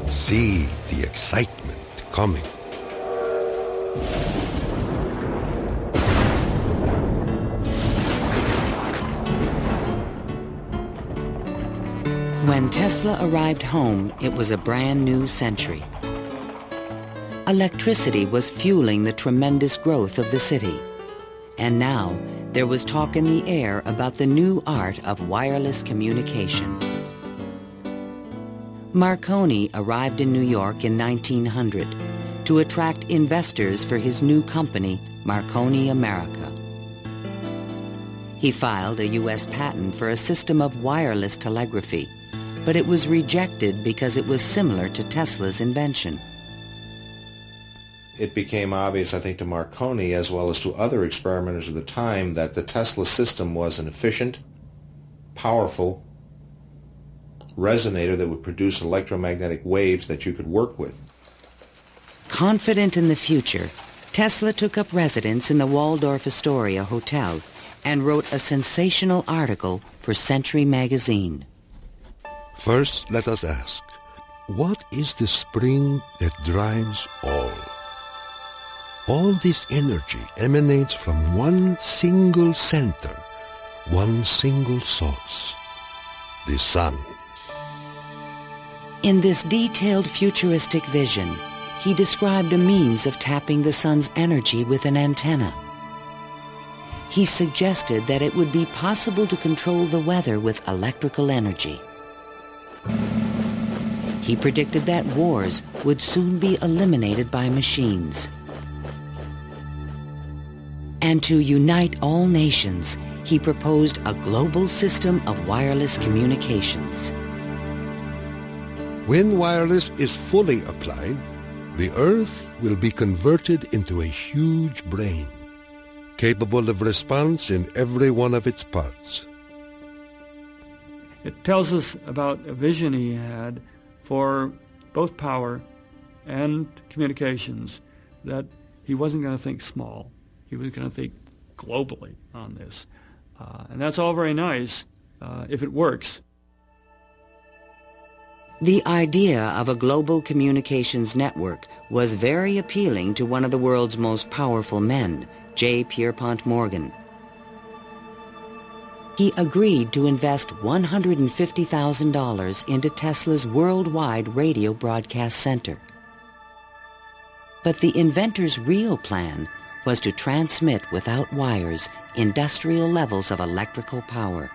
See the excitement coming. When Tesla arrived home, it was a brand new century. Electricity was fueling the tremendous growth of the city. And now, there was talk in the air about the new art of wireless communication. Marconi arrived in New York in 1900 to attract investors for his new company, Marconi America. He filed a U.S. patent for a system of wireless telegraphy, but it was rejected because it was similar to Tesla's invention. It became obvious, I think, to Marconi as well as to other experimenters of the time that the Tesla system was an efficient, powerful resonator that would produce electromagnetic waves that you could work with. Confident in the future, Tesla took up residence in the Waldorf Astoria Hotel and wrote a sensational article for Century magazine. First, let us ask, what is the spring that drives all? All this energy emanates from one single center, one single source, the sun. In this detailed futuristic vision, he described a means of tapping the sun's energy with an antenna. He suggested that it would be possible to control the weather with electrical energy. He predicted that wars would soon be eliminated by machines. And to unite all nations, he proposed a global system of wireless communications. When wireless is fully applied, the Earth will be converted into a huge brain, capable of response in every one of its parts. It tells us about a vision he had for both power and communications, that he wasn't going to think small. He was going to think globally on this. And that's all very nice if it works. The idea of a global communications network was very appealing to one of the world's most powerful men, J. Pierpont Morgan. He agreed to invest $150,000 into Tesla's worldwide radio broadcast center. But the inventor's real plan was to transmit without wires industrial levels of electrical power.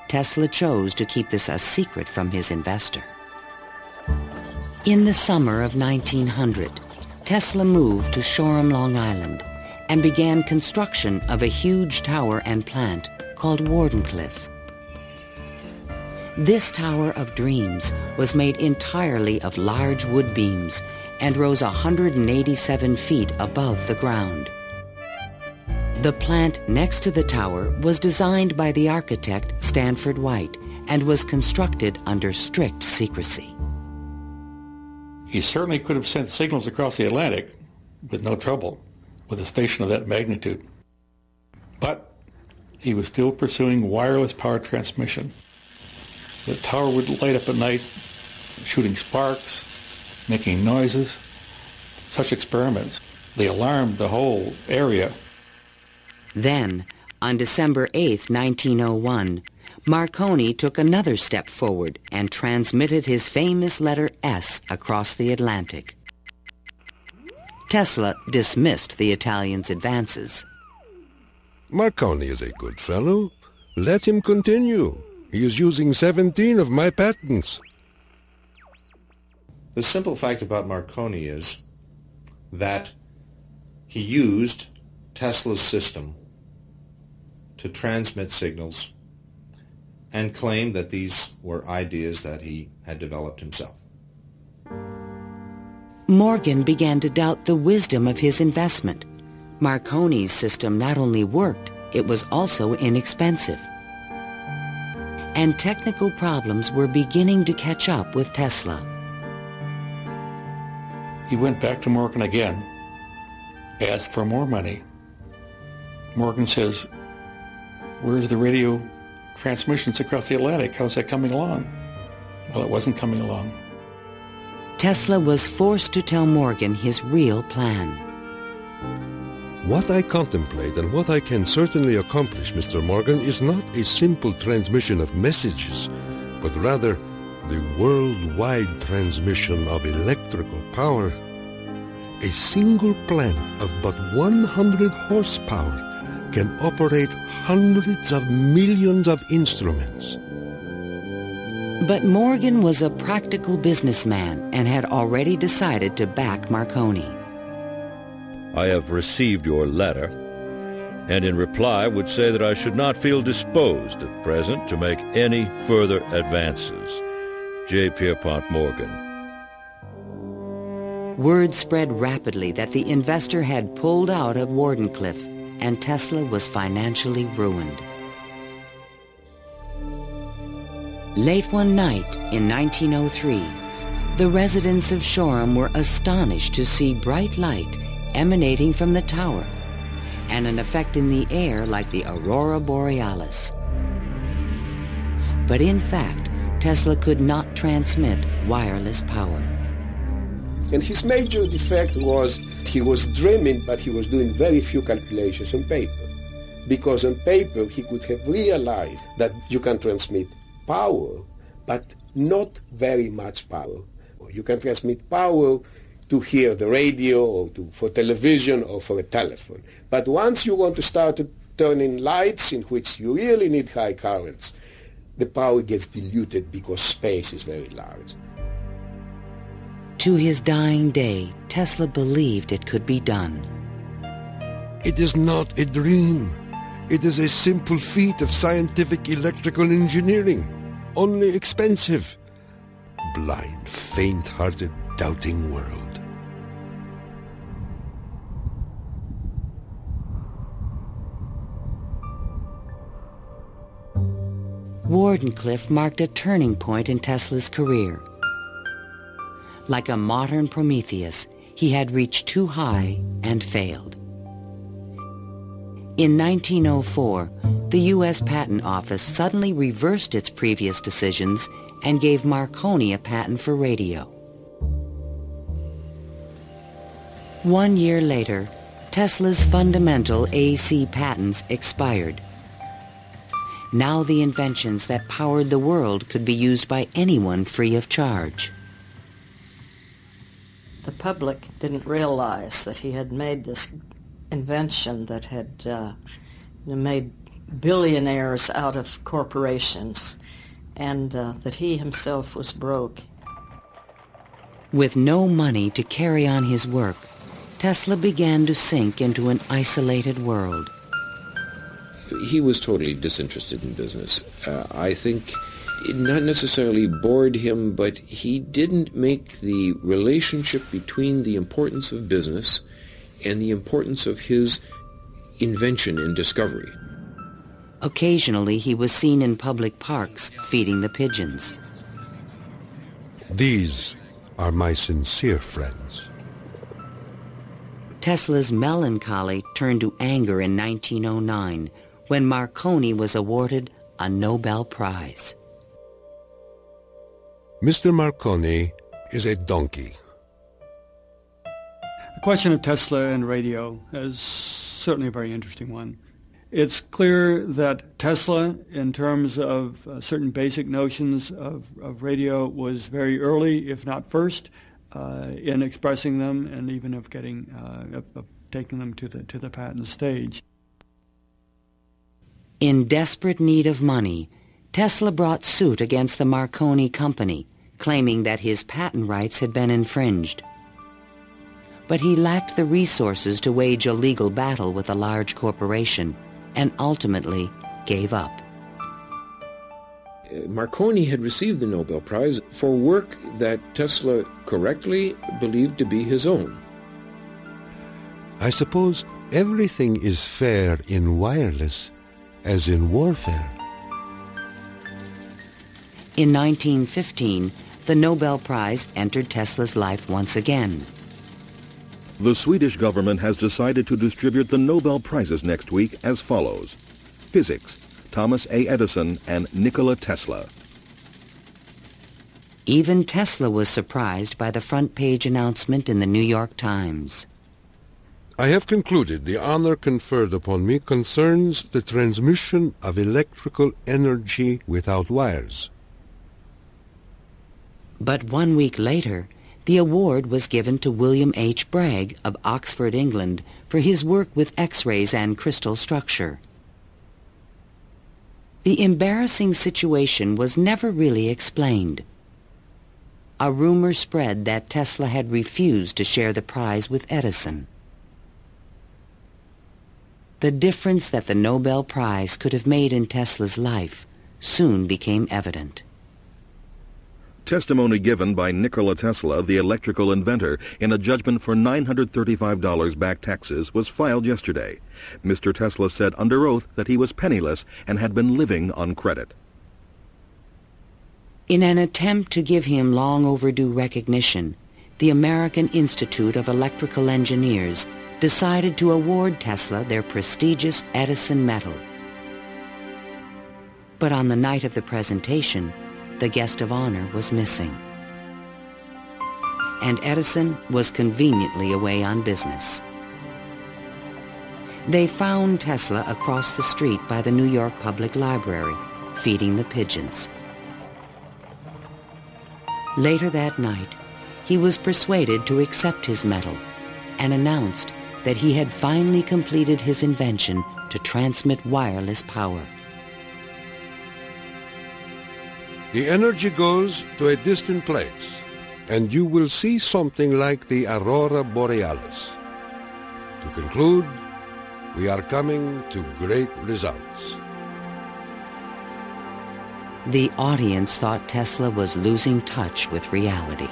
Tesla chose to keep this a secret from his investor. In the summer of 1900, Tesla moved to Shoreham, Long Island, and began construction of a huge tower and plant called Wardenclyffe. This Tower of Dreams was made entirely of large wood beams and rose 187 feet above the ground. The plant next to the tower was designed by the architect Stanford White and was constructed under strict secrecy. He certainly could have sent signals across the Atlantic with no trouble with a station of that magnitude. But he was still pursuing wireless power transmission. The tower would light up at night, shooting sparks, making noises. Such experiments, they alarmed the whole area. Then, on December 8, 1901, Marconi took another step forward and transmitted his famous letter S across the Atlantic. Tesla dismissed the Italian's advances. Marconi is a good fellow. Let him continue. He is using 17 of my patents. The simple fact about Marconi is that he used Tesla's system to transmit signals and claimed that these were ideas that he had developed himself. Morgan began to doubt the wisdom of his investment. Marconi's system not only worked, it was also inexpensive. And technical problems were beginning to catch up with Tesla. He went back to Morgan again, asked for more money. Morgan says, "Where's the radio transmissions across the Atlantic? How's that coming along?" Well, it wasn't coming along. Tesla was forced to tell Morgan his real plan. What I contemplate and what I can certainly accomplish, Mr. Morgan, is not a simple transmission of messages, but rather the worldwide transmission of electrical power. A single plant of but 100 horsepower can operate hundreds of millions of instruments. But Morgan was a practical businessman and had already decided to back Marconi. I have received your letter, and in reply would say that I should not feel disposed at present to make any further advances. J. Pierpont Morgan. Word spread rapidly that the investor had pulled out of Wardenclyffe, and Tesla was financially ruined. Late one night in 1903, the residents of Shoreham were astonished to see bright light emanating from the tower and an effect in the air like the aurora borealis. But in fact, Tesla could not transmit wireless power. And his major defect was he was dreaming, but he was doing very few calculations on paper. Because on paper he could have realized that you can transmit power, but not very much power. You can transmit power to hear the radio or for television or for a telephone. But once you want to start turning lights in which you really need high currents, the power gets diluted because space is very large. To his dying day, Tesla believed it could be done. It is not a dream. It is a simple feat of scientific electrical engineering, only expensive. Blind, faint-hearted, doubting world. Wardenclyffe marked a turning point in Tesla's career. Like a modern Prometheus, he had reached too high and failed. In 1904, the U.S. Patent Office suddenly reversed its previous decisions and gave Marconi a patent for radio. 1 year later, Tesla's fundamental AC patents expired. Now the inventions that powered the world could be used by anyone free of charge. The public didn't realize that he had made this invention that had made billionaires out of corporations, and that he himself was broke. With no money to carry on his work, Tesla began to sink into an isolated world. He was totally disinterested in business. I think it not necessarily bored him, but he didn't make the relationship between the importance of business and the importance of his invention and discovery. Occasionally, he was seen in public parks feeding the pigeons. These are my sincere friends. Tesla's melancholy turned to anger in 1909 when Marconi was awarded a Nobel Prize. Mr. Marconi is a donkey. The question of Tesla and radio is certainly a very interesting one. It's clear that Tesla, in terms of certain basic notions of radio, was very early, if not first, in expressing them and even of getting of taking them to the patent stage. In desperate need of money, Tesla brought suit against the Marconi company, claiming that his patent rights had been infringed. But he lacked the resources to wage a legal battle with a large corporation, and ultimately gave up. Marconi had received the Nobel Prize for work that Tesla correctly believed to be his own. I suppose everything is fair in wireless as in warfare. In 1915, the Nobel Prize entered Tesla's life once again. The Swedish government has decided to distribute the Nobel Prizes next week as follows. Physics, Thomas A. Edison and Nikola Tesla. Even Tesla was surprised by the front-page announcement in the New York Times. I have concluded the honor conferred upon me concerns the transmission of electrical energy without wires. But 1 week later, the award was given to William H. Bragg of Oxford, England, for his work with X-rays and crystal structure. The embarrassing situation was never really explained. A rumor spread that Tesla had refused to share the prize with Edison. The difference that the Nobel Prize could have made in Tesla's life soon became evident. Testimony given by Nikola Tesla, the electrical inventor, in a judgment for $935 back taxes was filed yesterday. Mr. Tesla said under oath that he was penniless and had been living on credit. In an attempt to give him long overdue recognition, the American Institute of Electrical Engineers decided to award Tesla their prestigious Edison Medal. But on the night of the presentation, the guest of honor was missing. And Edison was conveniently away on business. They found Tesla across the street by the New York Public Library, feeding the pigeons. Later that night, he was persuaded to accept his medal and announced that he had finally completed his invention to transmit wireless power. The energy goes to a distant place, and you will see something like the aurora borealis. To conclude, we are coming to great results. The audience thought Tesla was losing touch with reality.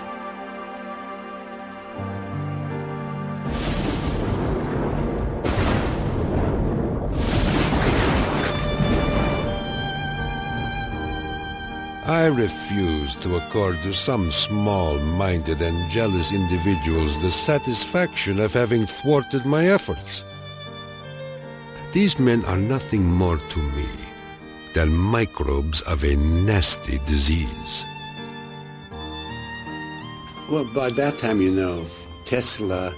I refuse to accord to some small-minded and jealous individuals the satisfaction of having thwarted my efforts. These men are nothing more to me than microbes of a nasty disease. Well, by that time, you know, Tesla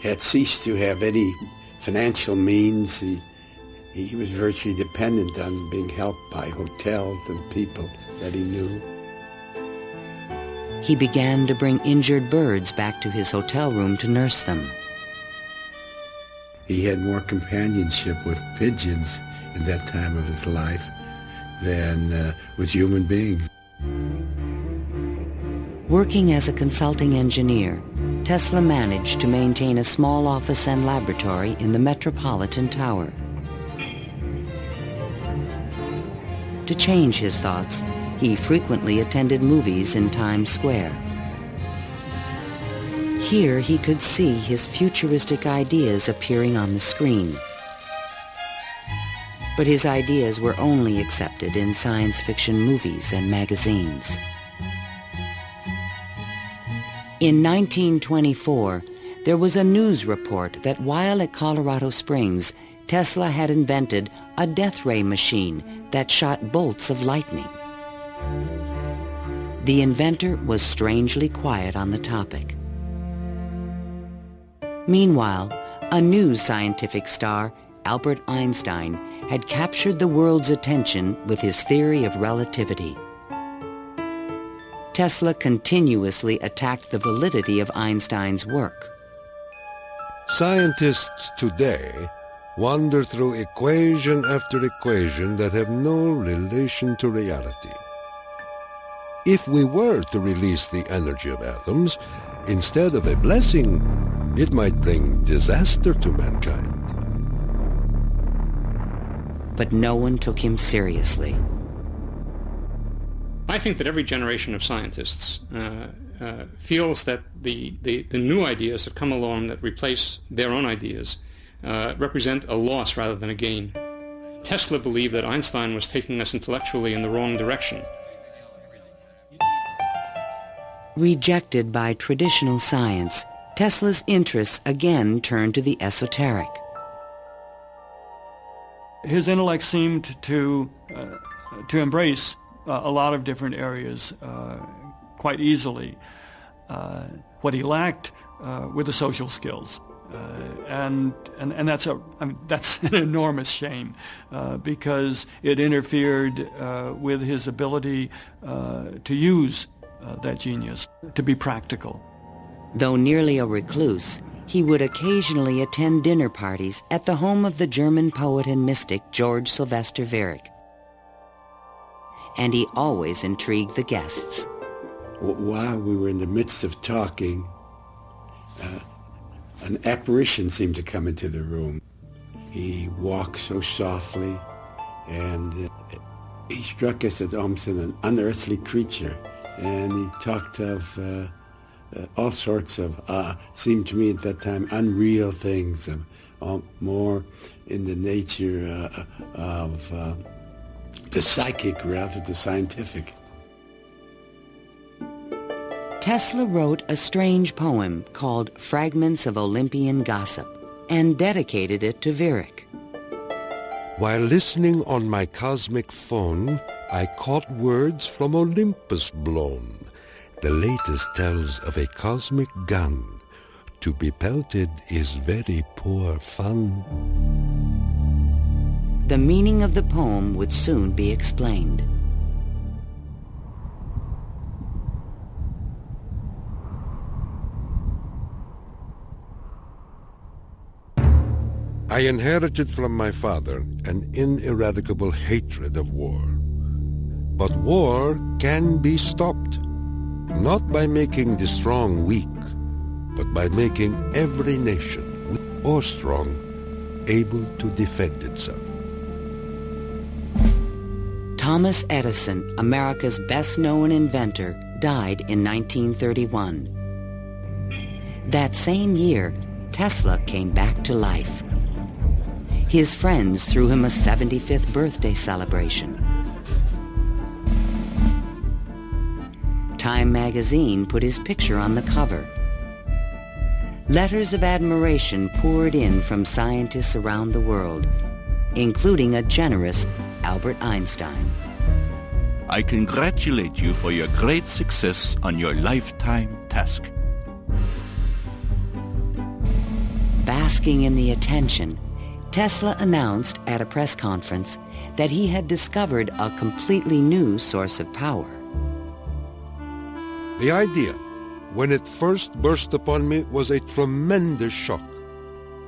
had ceased to have any financial means. He was virtually dependent on being helped by hotels and people that he knew. He began to bring injured birds back to his hotel room to nurse them. He had more companionship with pigeons in that time of his life than with human beings. Working as a consulting engineer, Tesla managed to maintain a small office and laboratory in the Metropolitan Tower. To change his thoughts, he frequently attended movies in Times Square. Here he could see his futuristic ideas appearing on the screen. But his ideas were only accepted in science fiction movies and magazines. In 1924, there was a news report that while at Colorado Springs, Tesla had invented a death ray machine that shot bolts of lightning. The inventor was strangely quiet on the topic. Meanwhile, a new scientific star, Albert Einstein, had captured the world's attention with his theory of relativity. Tesla continuously attacked the validity of Einstein's work. Scientists today wander through equation after equation that have no relation to reality. If we were to release the energy of atoms, instead of a blessing, it might bring disaster to mankind. But no one took him seriously. I think that every generation of scientists feels that the new ideas that come along that replace their own ideas represent a loss rather than a gain. Tesla believed that Einstein was taking us intellectually in the wrong direction. Rejected by traditional science, Tesla's interests again turned to the esoteric. His intellect seemed to embrace a lot of different areas quite easily. What he lacked were the social skills. And that's an enormous shame because it interfered with his ability to use that genius, to be practical. Though nearly a recluse, he would occasionally attend dinner parties at the home of the German poet and mystic George Sylvester Viereck. And he always intrigued the guests. While we were in the midst of talking, an apparition seemed to come into the room. He walked so softly, and he struck us as almost an unearthly creature. And he talked of all sorts of, seemed to me at that time, unreal things, more in the nature of the psychic rather than the scientific. Tesla wrote a strange poem called Fragments of Olympian Gossip and dedicated it to Viereck. While listening on my cosmic phone, I caught words from Olympus blown. The latest tells of a cosmic gun. To be pelted is very poor fun. The meaning of the poem would soon be explained. I inherited from my father an ineradicable hatred of war. But war can be stopped, not by making the strong weak, but by making every nation, weak or strong, able to defend itself. Thomas Edison, America's best-known inventor, died in 1931. That same year, Tesla came back to life. His friends threw him a 75th birthday celebration. Time magazine put his picture on the cover. Letters of admiration poured in from scientists around the world, including a generous Albert Einstein. I congratulate you for your great success on your lifetime task. Basking in the attention, Tesla announced at a press conference that he had discovered a completely new source of power. The idea, when it first burst upon me, was a tremendous shock.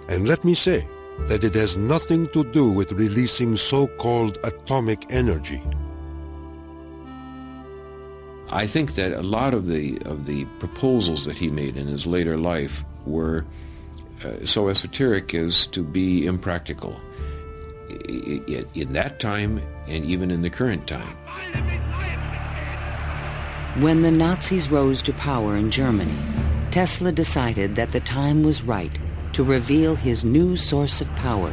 And let me say that it has nothing to do with releasing so-called atomic energy. I think that a lot of the proposals that he made in his later life were so esoteric as to be impractical in that time and even in the current time. When the Nazis rose to power in Germany, Tesla decided that the time was right to reveal his new source of power,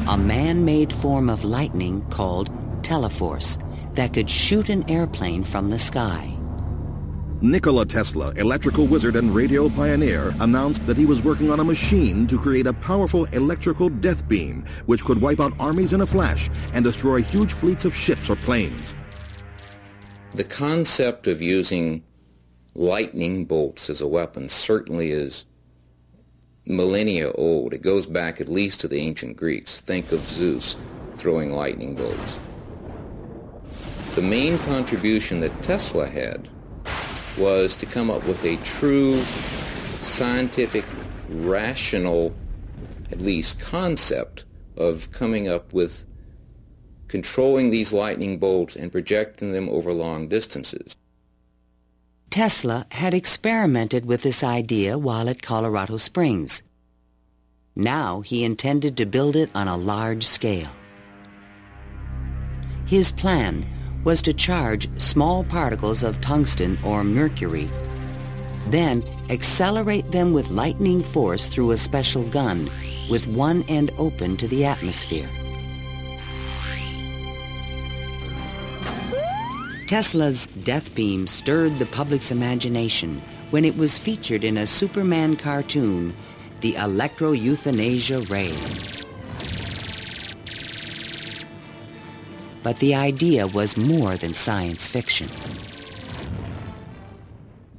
a man-made form of lightning called teleforce that could shoot an airplane from the sky. Nikola Tesla, electrical wizard and radio pioneer, announced that he was working on a machine to create a powerful electrical death beam which could wipe out armies in a flash and destroy huge fleets of ships or planes. The concept of using lightning bolts as a weapon certainly is millennia old. It goes back at least to the ancient Greeks. Think of Zeus throwing lightning bolts. The main contribution that Tesla had was to come up with a true scientific, rational, at least concept of coming up with controlling these lightning bolts and projecting them over long distances. Tesla had experimented with this idea while at Colorado Springs. Now he intended to build it on a large scale. His plan was to charge small particles of tungsten or mercury, then accelerate them with lightning force through a special gun with one end open to the atmosphere. Tesla's death beam stirred the public's imagination when it was featured in a Superman cartoon, the electro-euthanasia ray. But the idea was more than science fiction.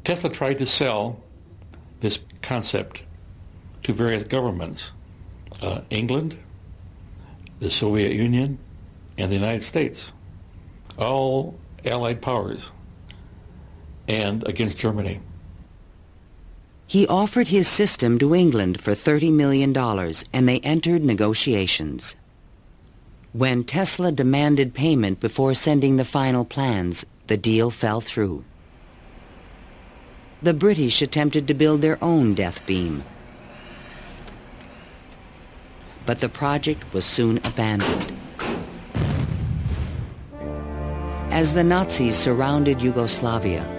Tesla tried to sell this concept to various governments, England, the Soviet Union, and the United States, all Allied powers, and against Germany. He offered his system to England for $30 million, and they entered negotiations. When Tesla demanded payment before sending the final plans, the deal fell through. The British attempted to build their own death beam, but the project was soon abandoned. As the Nazis surrounded Yugoslavia,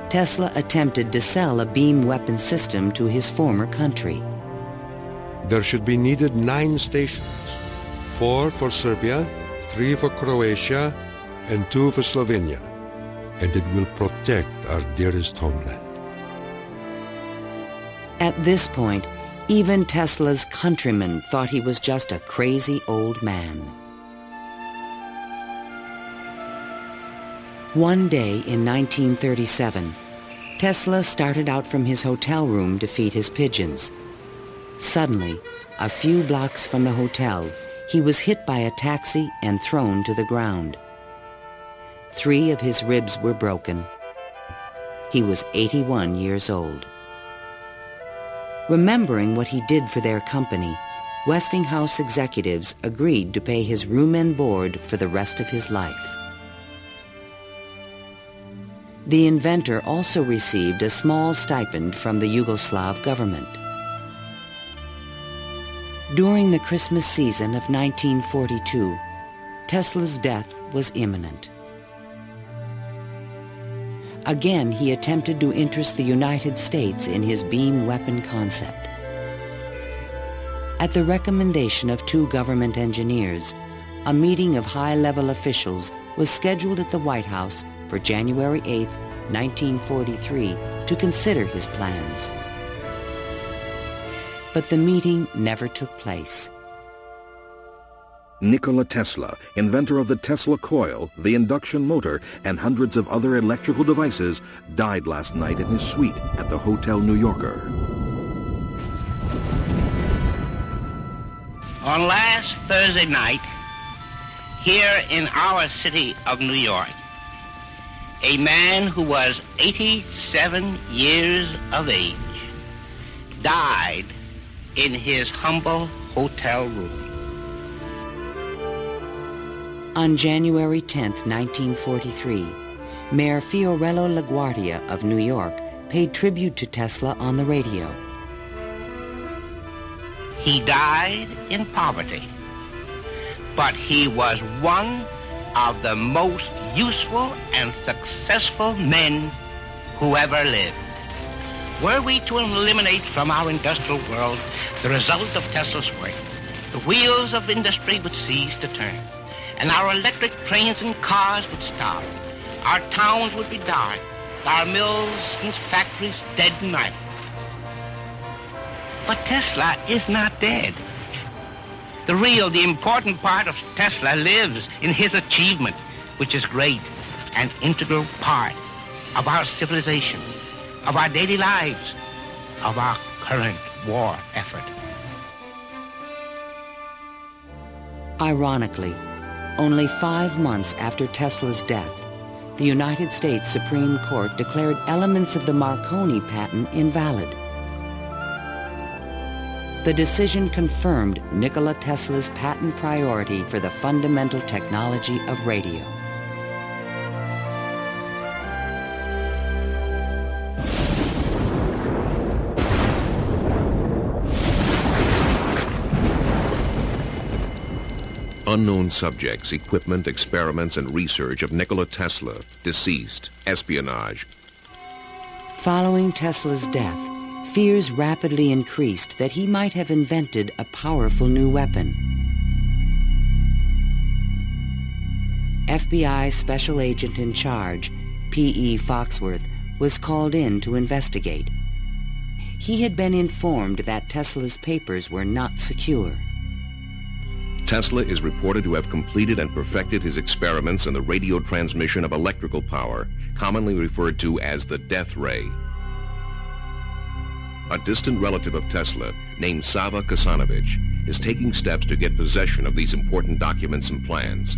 Tesla attempted to sell a beam weapon system to his former country. There should be needed 9 stations, 4 for Serbia, 3 for Croatia, and 2 for Slovenia, and it will protect our dearest homeland. At this point, even Tesla's countrymen thought he was just a crazy old man. One day in 1937, Tesla started out from his hotel room to feed his pigeons. Suddenly, a few blocks from the hotel, he was hit by a taxi and thrown to the ground. 3 of his ribs were broken. He was 81 years old. Remembering what he did for their company, Westinghouse executives agreed to pay his room and board for the rest of his life. The inventor also received a small stipend from the Yugoslav government. During the Christmas season of 1942, Tesla's death was imminent. Again, he attempted to interest the United States in his beam weapon concept. At the recommendation of 2 government engineers, a meeting of high-level officials was scheduled at the White House for January 8, 1943, to consider his plans. But the meeting never took place. Nikola Tesla, inventor of the Tesla coil, the induction motor, and hundreds of other electrical devices, died last night in his suite at the Hotel New Yorker. On last Thursday night, here in our city of New York, a man who was 87 years of age died in his humble hotel room. On January 10, 1943, Mayor Fiorello LaGuardia of New York paid tribute to Tesla on the radio. He died in poverty, but he was one of the most useful and successful men who ever lived. Were we to eliminate from our industrial world the result of Tesla's work, the wheels of industry would cease to turn, and our electric trains and cars would stop. Our towns would be dark, our mills and factories dead and idle. But Tesla is not dead. The important part of Tesla lives in his achievement, which is great, an integral part of our civilization, of our daily lives, of our current war effort. Ironically, only 5 months after Tesla's death, the United States Supreme Court declared elements of the Marconi patent invalid. The decision confirmed Nikola Tesla's patent priority for the fundamental technology of radio. Unknown subjects, equipment, experiments, and research of Nikola Tesla, deceased, espionage. Following Tesla's death, fears rapidly increased that he might have invented a powerful new weapon. FBI Special Agent in Charge, P.E. Foxworth, was called in to investigate. He had been informed that Tesla's papers were not secure. Tesla is reported to have completed and perfected his experiments in the radio transmission of electrical power, commonly referred to as the death ray. A distant relative of Tesla, named Sava Kasanovich, is taking steps to get possession of these important documents and plans.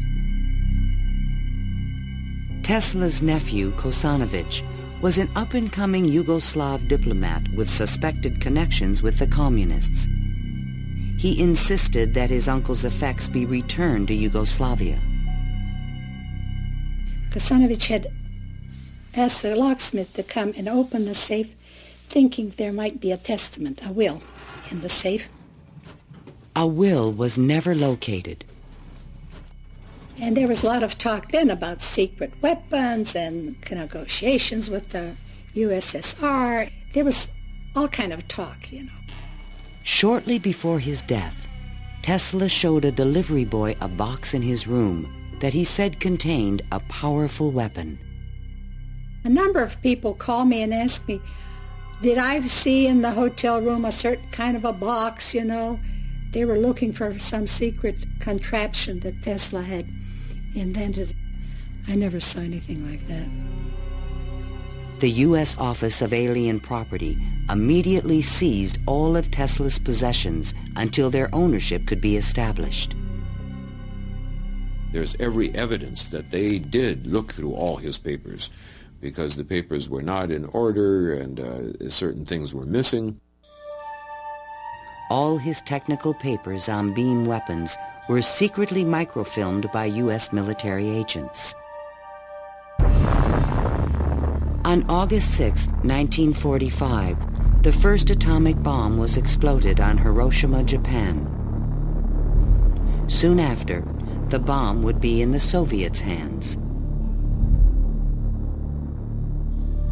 Tesla's nephew, Kosanovich, was an up-and-coming Yugoslav diplomat with suspected connections with the communists. He insisted that his uncle's effects be returned to Yugoslavia. Kosanovich had asked the locksmith to come and open the safe, thinking there might be a testament, a will, in the safe. A will was never located. And there was a lot of talk then about secret weapons and negotiations with the USSR. There was all kind of talk, you know. Shortly before his death, Tesla showed a delivery boy a box in his room that he said contained a powerful weapon. A number of people called me and asked me, did I see in the hotel room a certain kind of a box, you know? They were looking for some secret contraption that Tesla had invented. I never saw anything like that. The U.S. Office of Alien Property immediately seized all of Tesla's possessions until their ownership could be established. There's every evidence that they did look through all his papers, because the papers were not in order and certain things were missing. All his technical papers on beam weapons were secretly microfilmed by U.S. military agents. On August 6, 1945, the first atomic bomb was exploded on Hiroshima, Japan. Soon after, the bomb would be in the Soviets' hands.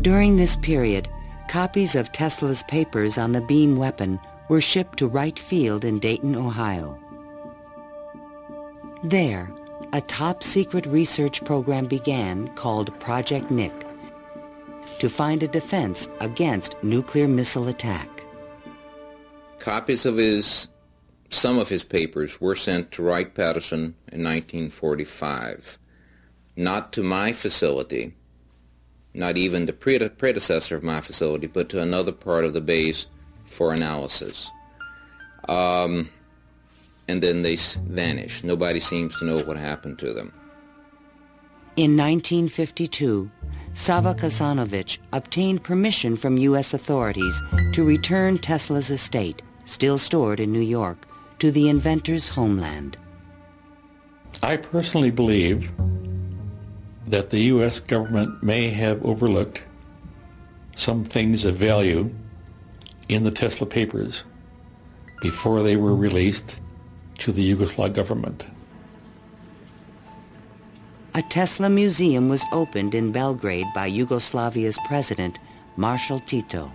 During this period, copies of Tesla's papers on the beam weapon were shipped to Wright Field in Dayton, Ohio. There, a top-secret research program began called Project Nick to find a defense against nuclear missile attack. Copies of some of his papers were sent to Wright-Patterson in 1945. Not to my facility, not even the predecessor of my facility, but to another part of the base for analysis. And then they vanished. Nobody seems to know what happened to them. In 1952, Sava Kasanovich obtained permission from U.S. authorities to return Tesla's estate, still stored in New York, to the inventor's homeland. I personally believe that the U.S. government may have overlooked some things of value in the Tesla papers before they were released to the Yugoslav government. A Tesla museum was opened in Belgrade by Yugoslavia's president, Marshal Tito.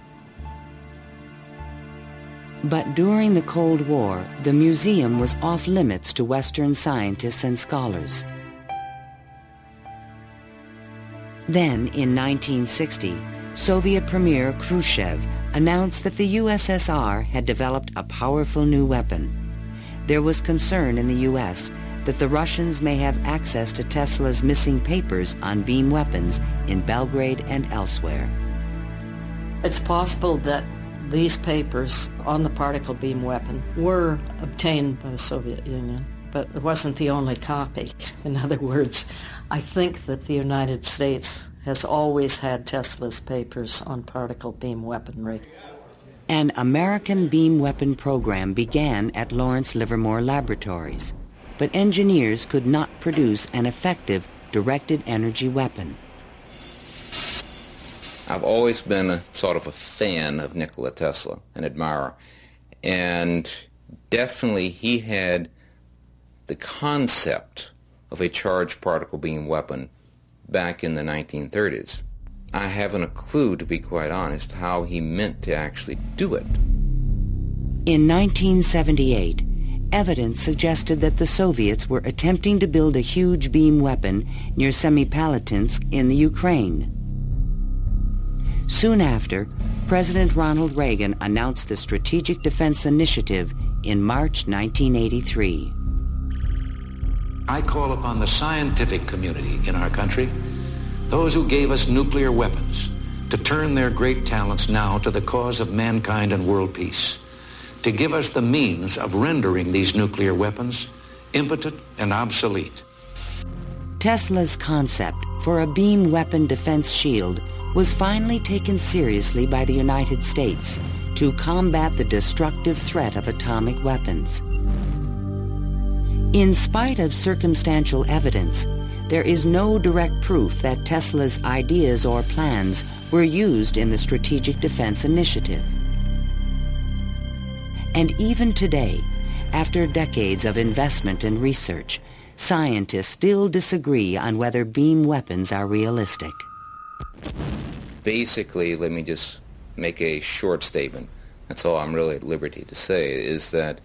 But during the Cold War, the museum was off limits to Western scientists and scholars. Then, in 1960, Soviet Premier Khrushchev announced that the USSR had developed a powerful new weapon. There was concern in the U.S. that the Russians may have access to Tesla's missing papers on beam weapons in Belgrade and elsewhere. It's possible that these papers on the particle beam weapon were obtained by the Soviet Union, but it wasn't the only copy. In other words, I think that the United States has always had Tesla's papers on particle beam weaponry. An American beam weapon program began at Lawrence Livermore Laboratories, but engineers could not produce an effective directed energy weapon. I've always been a sort of a fan of Nikola Tesla, an admirer, and definitely he had the concept of a charged particle beam weapon back in the 1930s. I haven't a clue, to be quite honest, how he meant to actually do it. In 1978, evidence suggested that the Soviets were attempting to build a huge beam weapon near Semipalatinsk in the Ukraine. Soon after, President Ronald Reagan announced the Strategic Defense Initiative in March 1983. I call upon the scientific community in our country, those who gave us nuclear weapons, to turn their great talents now to the cause of mankind and world peace, to give us the means of rendering these nuclear weapons impotent and obsolete. Tesla's concept for a beam weapon defense shield was finally taken seriously by the United States to combat the destructive threat of atomic weapons. In spite of circumstantial evidence, there is no direct proof that Tesla's ideas or plans were used in the Strategic Defense Initiative. And even today, after decades of investment and research, scientists still disagree on whether beam weapons are realistic. Basically, let me just make a short statement. That's all I'm really at liberty to say, is that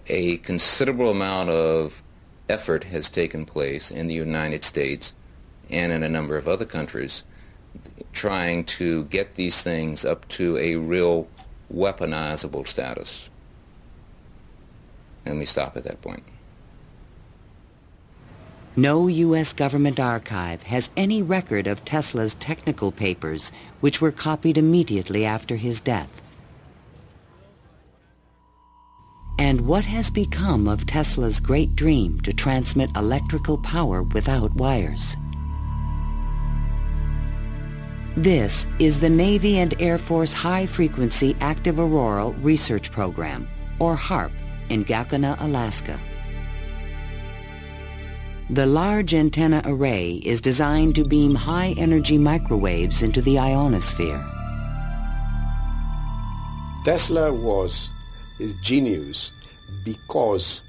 a considerable amount of effort has taken place in the United States and in a number of other countries trying to get these things up to a real weaponizable status. Let me stop at that point. No U.S. government archive has any record of Tesla's technical papers, which were copied immediately after his death. And what has become of Tesla's great dream to transmit electrical power without wires? This is the Navy and Air Force High Frequency Active Auroral Research Program, or HAARP, in Gacona, Alaska. The large antenna array is designed to beam high-energy microwaves into the ionosphere. Tesla was a genius because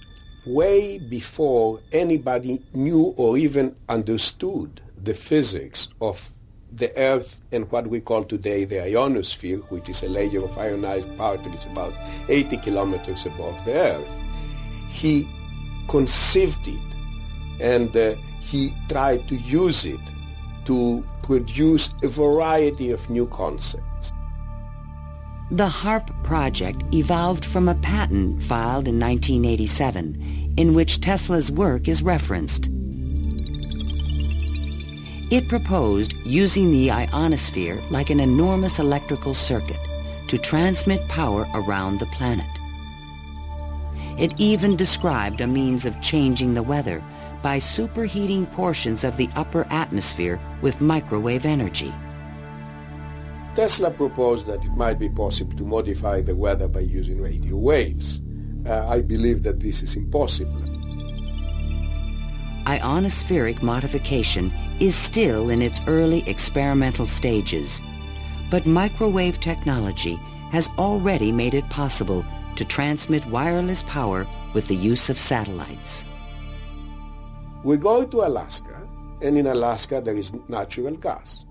way before anybody knew or even understood the physics of the Earth and what we call today the ionosphere, which is a layer of ionized particles about 80 kilometers above the Earth, he conceived it and he tried to use it to produce a variety of new concepts. The HAARP project evolved from a patent filed in 1987 in which Tesla's work is referenced. It proposed using the ionosphere like an enormous electrical circuit to transmit power around the planet. It even described a means of changing the weather by superheating portions of the upper atmosphere with microwave energy. Tesla proposed that it might be possible to modify the weather by using radio waves. I believe that this is impossible. Ionospheric modification is still in its early experimental stages, but microwave technology has already made it possible to transmit wireless power with the use of satellites. We go to Alaska, and in Alaska there is natural gas.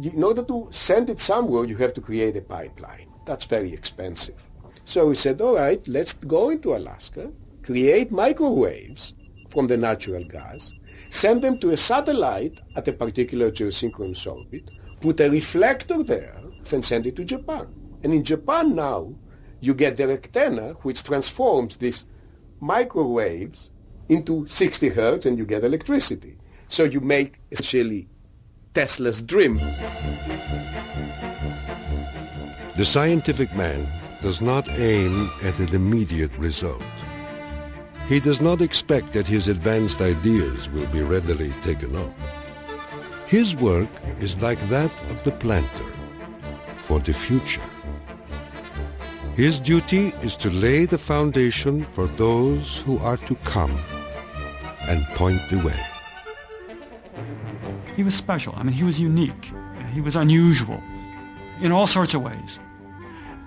In order to send it somewhere, you have to create a pipeline. That's very expensive. So we said, all right, let's go into Alaska, create microwaves from the natural gas, send them to a satellite at a particular geosynchronous orbit, put a reflector there, and send it to Japan. And in Japan now, you get the antenna, which transforms these microwaves into 60 hertz, and you get electricity. So you make essentially Tesla's dream. The scientific man does not aim at an immediate result. He does not expect that his advanced ideas will be readily taken up. His work is like that of the planter for the future. His duty is to lay the foundation for those who are to come and point the way. He was special. I mean, he was unique. He was unusual in all sorts of ways.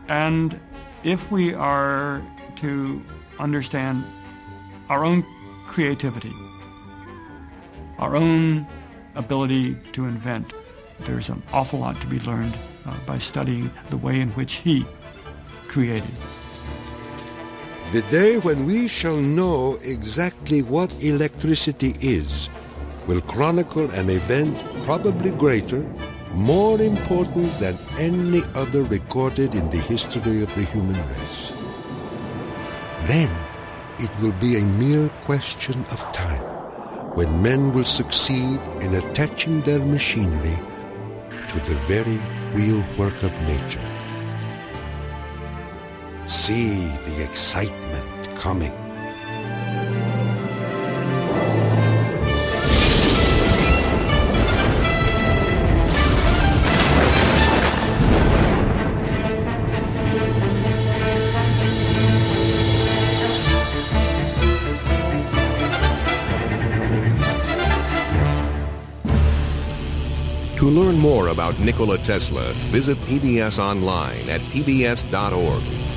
And if we are to understand our own creativity, our own ability to invent, there's an awful lot to be learned by studying the way in which he created. The day when we shall know exactly what electricity is will chronicle an event probably greater more important than any other recorded in the history of the human race. Then it will be a mere question of time when men will succeed in attaching their machinery to the very real work of nature. See the excitement coming. To learn more about Nikola Tesla, visit PBS online at pbs.org.